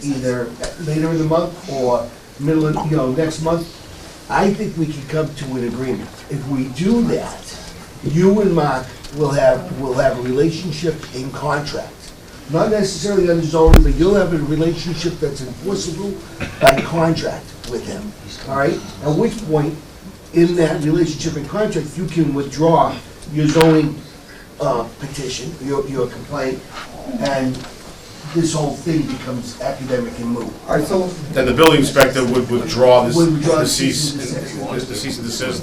B: either later in the month or middle of, next month. I think we can come to an agreement. If we do that, you and Mark will have a relationship in contract. Not necessarily under zoning, but you'll have a relationship that's enforceable by contract with him, all right? At which point, in that relationship and contract, you can withdraw your zoning petition, your complaint, and this whole thing becomes academic and moot.
A: All right, so
C: Then the building inspector would withdraw this,
B: Would withdraw
C: the
B: the
C: cease and desist.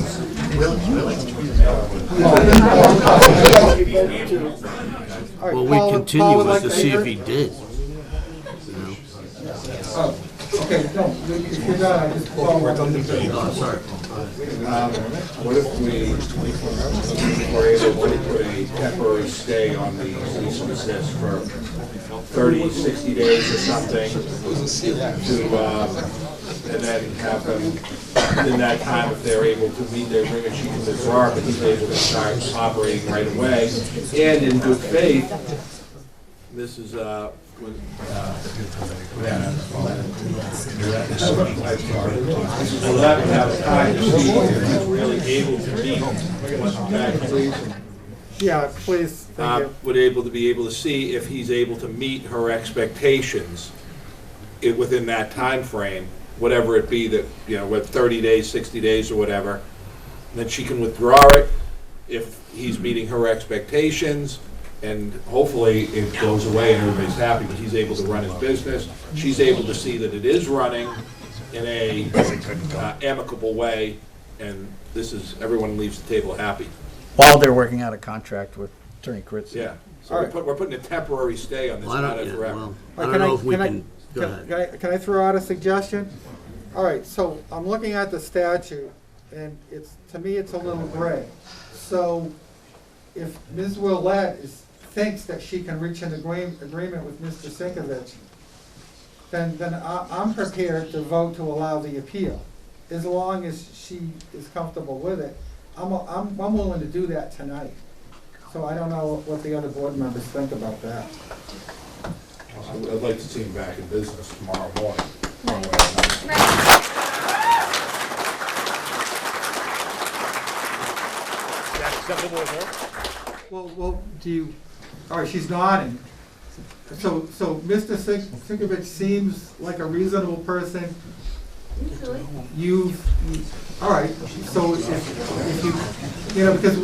A: all right,
G: Well, we
A: Paul would
G: continue
A: like
G: it to see
A: hear
G: if he
A: it?
G: did.
A: Oh, okay, no, if you're done, I just follow up.
G: Oh, sorry.
L: What if we were able to put a temporary stay on the cease and desist for 30, 60 days or something and then have them, in that time, if they're able to meet their agreement, she can withdraw, but he's able to start operating right away. And in good faith, this is, we'll have time to see if he's really able to meet, back, please.
A: Yeah, please, thank you.
J: Would able to see if he's able to meet her expectations within that time frame, whatever it be that, with 30 days, 60 days or whatever. Then she can withdraw it if he's meeting her expectations, and hopefully it goes away and everybody's happy, but he's able to run his business. She's able to see that it is running in a amicable way, and everyone leaves the table happy.
P: While they're working out a contract with Attorney Carinzi.
J: Yeah, so we're putting a temporary stay on this,
G: Well,
J: not a forever.
G: I don't know if we can, go ahead.
A: Can I throw out a suggestion? All right, so I'm looking at the statute, and to me, it's a little gray. So if Ms. Willett thinks that she can reach an agreement with Mr. Sinkovich, then I'm prepared to vote to allow the appeal, as long as she is comfortable with it. I'm willing to do that tonight. So I don't know what the other board members think about that.
J: I'd like to see him back in business tomorrow morning.
A: Well, all right, she's nodding. So Mr. Sinkovich seems like a reasonable person. All right, so if you, because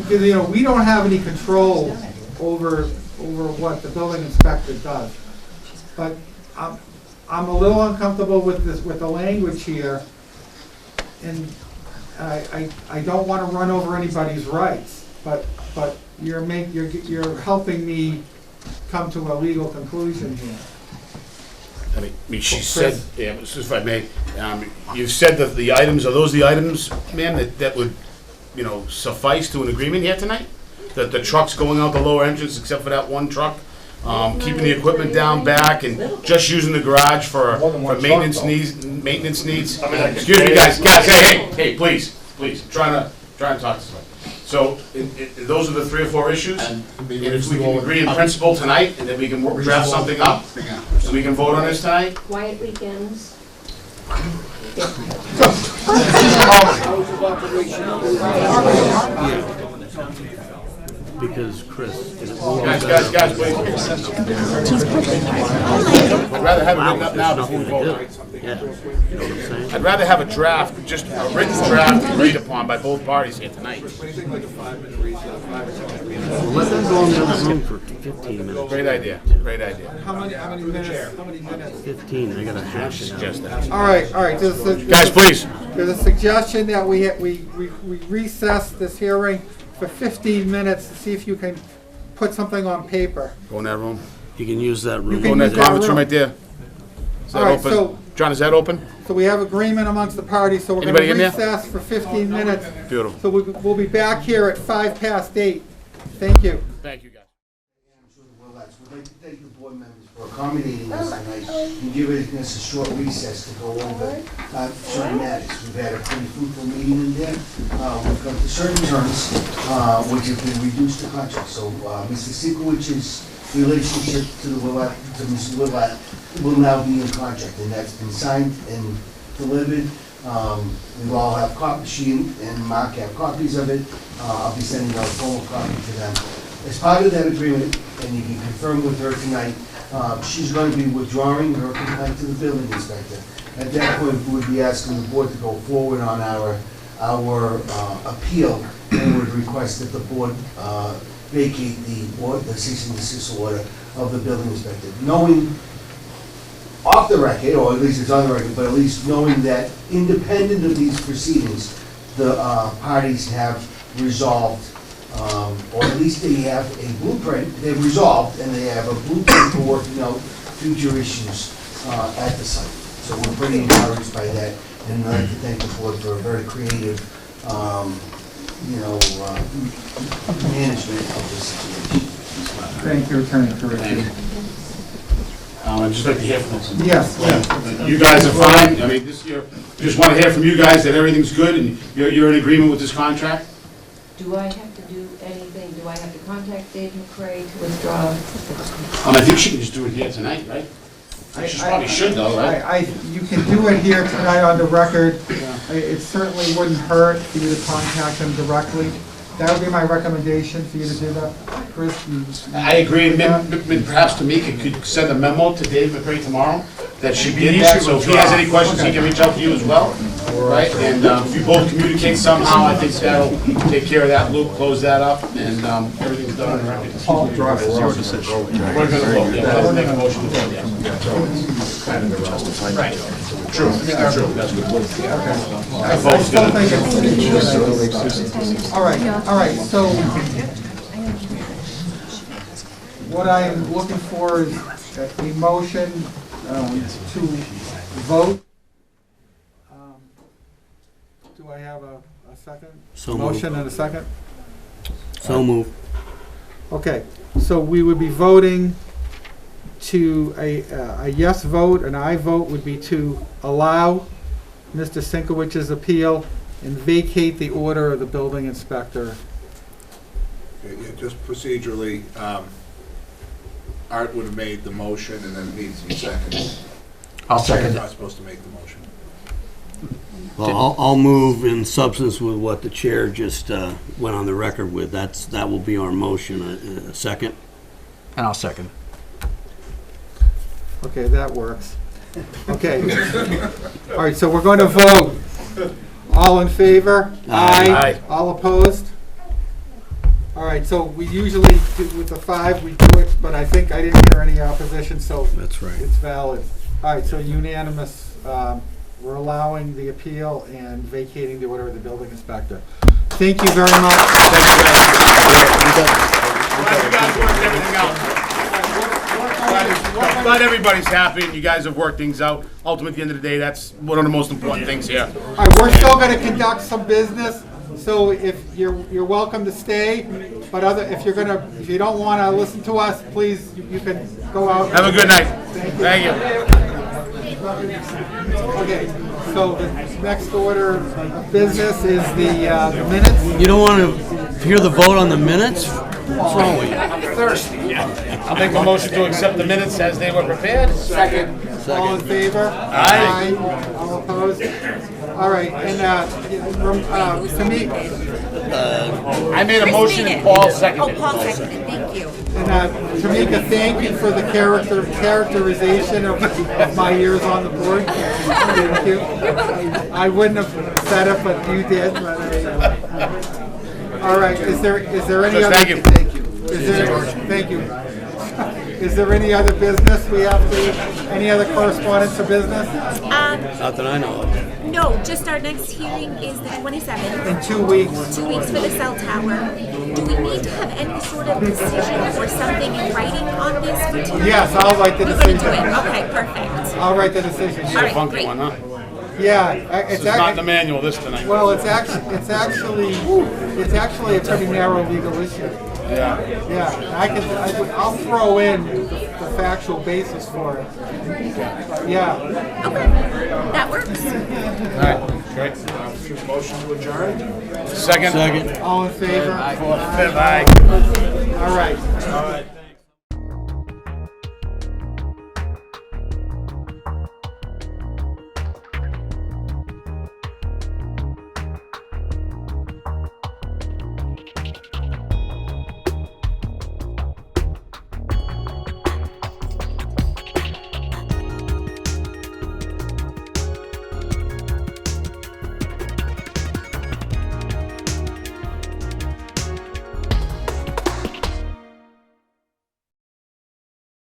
A: we don't have any control over what the building inspector does. But I'm a little uncomfortable with the language here, and I don't want to run over anybody's rights, but you're helping me come to a legal conclusion here.
D: I mean, she said, yeah, if I may, you've said that the items, are those the items, ma'am, that would, suffice to an agreement here tonight? That the trucks going out the lower entrance, except for that one truck, keeping the equipment down back and just using the garage for maintenance needs? Excuse me, guys, hey, please, I'm trying to talk to somebody. So, those are the 3 or 4 issues, and if we can agree in principle tonight, and then we can draft something up, so we can vote on this tonight?
F: Quiet weekends.
G: Because Chris.
D: Guys, please. I'd rather have it written up now before we vote. I'd rather have a draft, just a written draft agreed upon by both parties here tonight.
G: Let them go in the other room for 15 minutes.
D: Great idea.
A: How many minutes?
G: 15, I gotta hash it out.
A: All right,
D: Guys, please.
A: There's a suggestion that we recess this hearing for 15 minutes to see if you can put something on paper.
D: Go in that room.
G: You can use that room.
D: Go in that conference room right there. Is that
A: All right,
D: open?
A: so-
D: John, is that open?
A: So we have agreement amongst the parties, so we're going
D: Anybody
A: to
D: in there?
A: recess for 15 minutes.
D: Beautiful.
A: So we'll be back here at 8:05. Thank you.
D: Thank you, guys.
B: We'd like to thank the board members for accommodating us tonight and giving us a short recess to go over certain matters. We've had a pretty fruitful meeting in there. We've come to certain terms, which have been reduced to contract. So Mr. Sikowich's relationship to Mr. Willett will now be in contract, and that's been signed and delivered. We all have copies, she and Mark have copies of it. I'll be sending out a formal copy to them. As part of that agreement, and you can confirm with her tonight, she's going to be withdrawing her complaint to the building inspector. At that point, we would be asking the board to go forward on our appeal, and would request that the board vacate the cease and desist order of the building inspector. Knowing off the record, or at least it's on the record, but at least knowing that independent of these proceedings, the parties have resolved, or at least they have a blueprint, they've resolved, and they have a blueprint for working out future issues at the site. So we're pretty encouraged by that, and I'd like to thank the board for a very creative, management of this situation.
A: Thank you, Attorney Carriffy.
D: I'd just like to hear from them.
A: Yes.
D: You guys are fine, I mean, just want to hear from you guys that everything's good and you're in agreement with this contract?
F: Do I have to do anything? Do I have to contact Dave McCray to withdraw?
D: I think she can just do it here tonight, right? She probably should though, right?
A: You can do it here tonight on the record. It certainly wouldn't hurt for you to contact them directly. That would be my recommendation for you to do that, Chris.
D: I agree, and perhaps Tamika could send a memo to Dave McCray tomorrow that she did that, so if he has any questions, he can reach out to you as well, right? And if you both communicate somehow, I think that'll take care of that loop, close that up, and everything's done on the record.
I: Paul, draft is your decision.
D: We're gonna vote, yeah, let's make a motion to vote, yeah. Right. True, that's good.
A: I still think it's... All right, so what I'm looking for is a motion to vote. Do I have a second?
G: So
A: Motion
G: moved.
A: and a second?
G: So move.
A: Okay, so we would be voting to a yes vote, an aye vote would be to allow Mr. Sinkowich's appeal and vacate the order of the building inspector.
J: Okay, yeah, just procedurally, Art would have made the motion and then needs to be seconded.
P: I'll second
J: Chair's
P: it.
J: not supposed to make the motion.
G: Well, I'll move in substance with what the chair just went on the record with. That will be our motion. A second?
P: And I'll second.
A: Okay, that works. Okay. All right, so we're going to vote. All in favor?
G: Aye.
A: All opposed? All right, so we usually, with the 5, we do it, but I think I didn't hear any opposition, so
G: That's right.
A: it's valid. All right, so unanimous, we're allowing the appeal and vacating the order of the building inspector. Thank you very much.
D: Glad you guys worked everything out. glad everybody's happy and you guys have worked things out. Ultimately, at the end of the day, that's one of the most important things here.
A: All right, we're still gonna conduct some business, so if you're welcome to stay, but if you don't wanna listen to us, please, you can go out.
D: Have a good night. Thank you.
A: Okay, so the next order of business is the minutes.
R: You don't want to hear the vote on the minutes? What's wrong with you?
D: I'm thirsty. I'll make a motion to accept the minutes as they were prepared. Second.
A: All in favor?
D: Aye.
A: All opposed? All right, and to me,
D: I made a motion and Paul seconded.
S: Oh, Paul seconded, thank you.
A: and Tamika, thank you for the characterization of my years on the board. Thank you. I wouldn't have said it, but you did. All right, is there any other?
D: Thank you.
A: Thank you. Is there any other business we have to, any other correspondence or business?
R: Not that I know of.
S: No, just our next hearing is the 27th.
A: In 2 weeks.
S: 2 weeks for the cell tower. Do we need to have any sort of decision or something in writing on this for tonight?
A: Yes, I'll write the
S: We're going to
A: decision.
S: do it. Okay, perfect.
A: I'll write the decision.
S: All right,
D: Funky
S: great.
D: one, huh?
A: Yeah,
D: It's not in the manual this tonight.
A: well, it's actually a pretty narrow legal issue.
D: Yeah.
A: Yeah, I'll throw in the factual basis for it. Yeah.
S: Okay, that works.
D: All right, great.
J: Motion to adjourn?
D: Second.
A: All in favor?
D: Fourth, fifth, aye.
A: All right.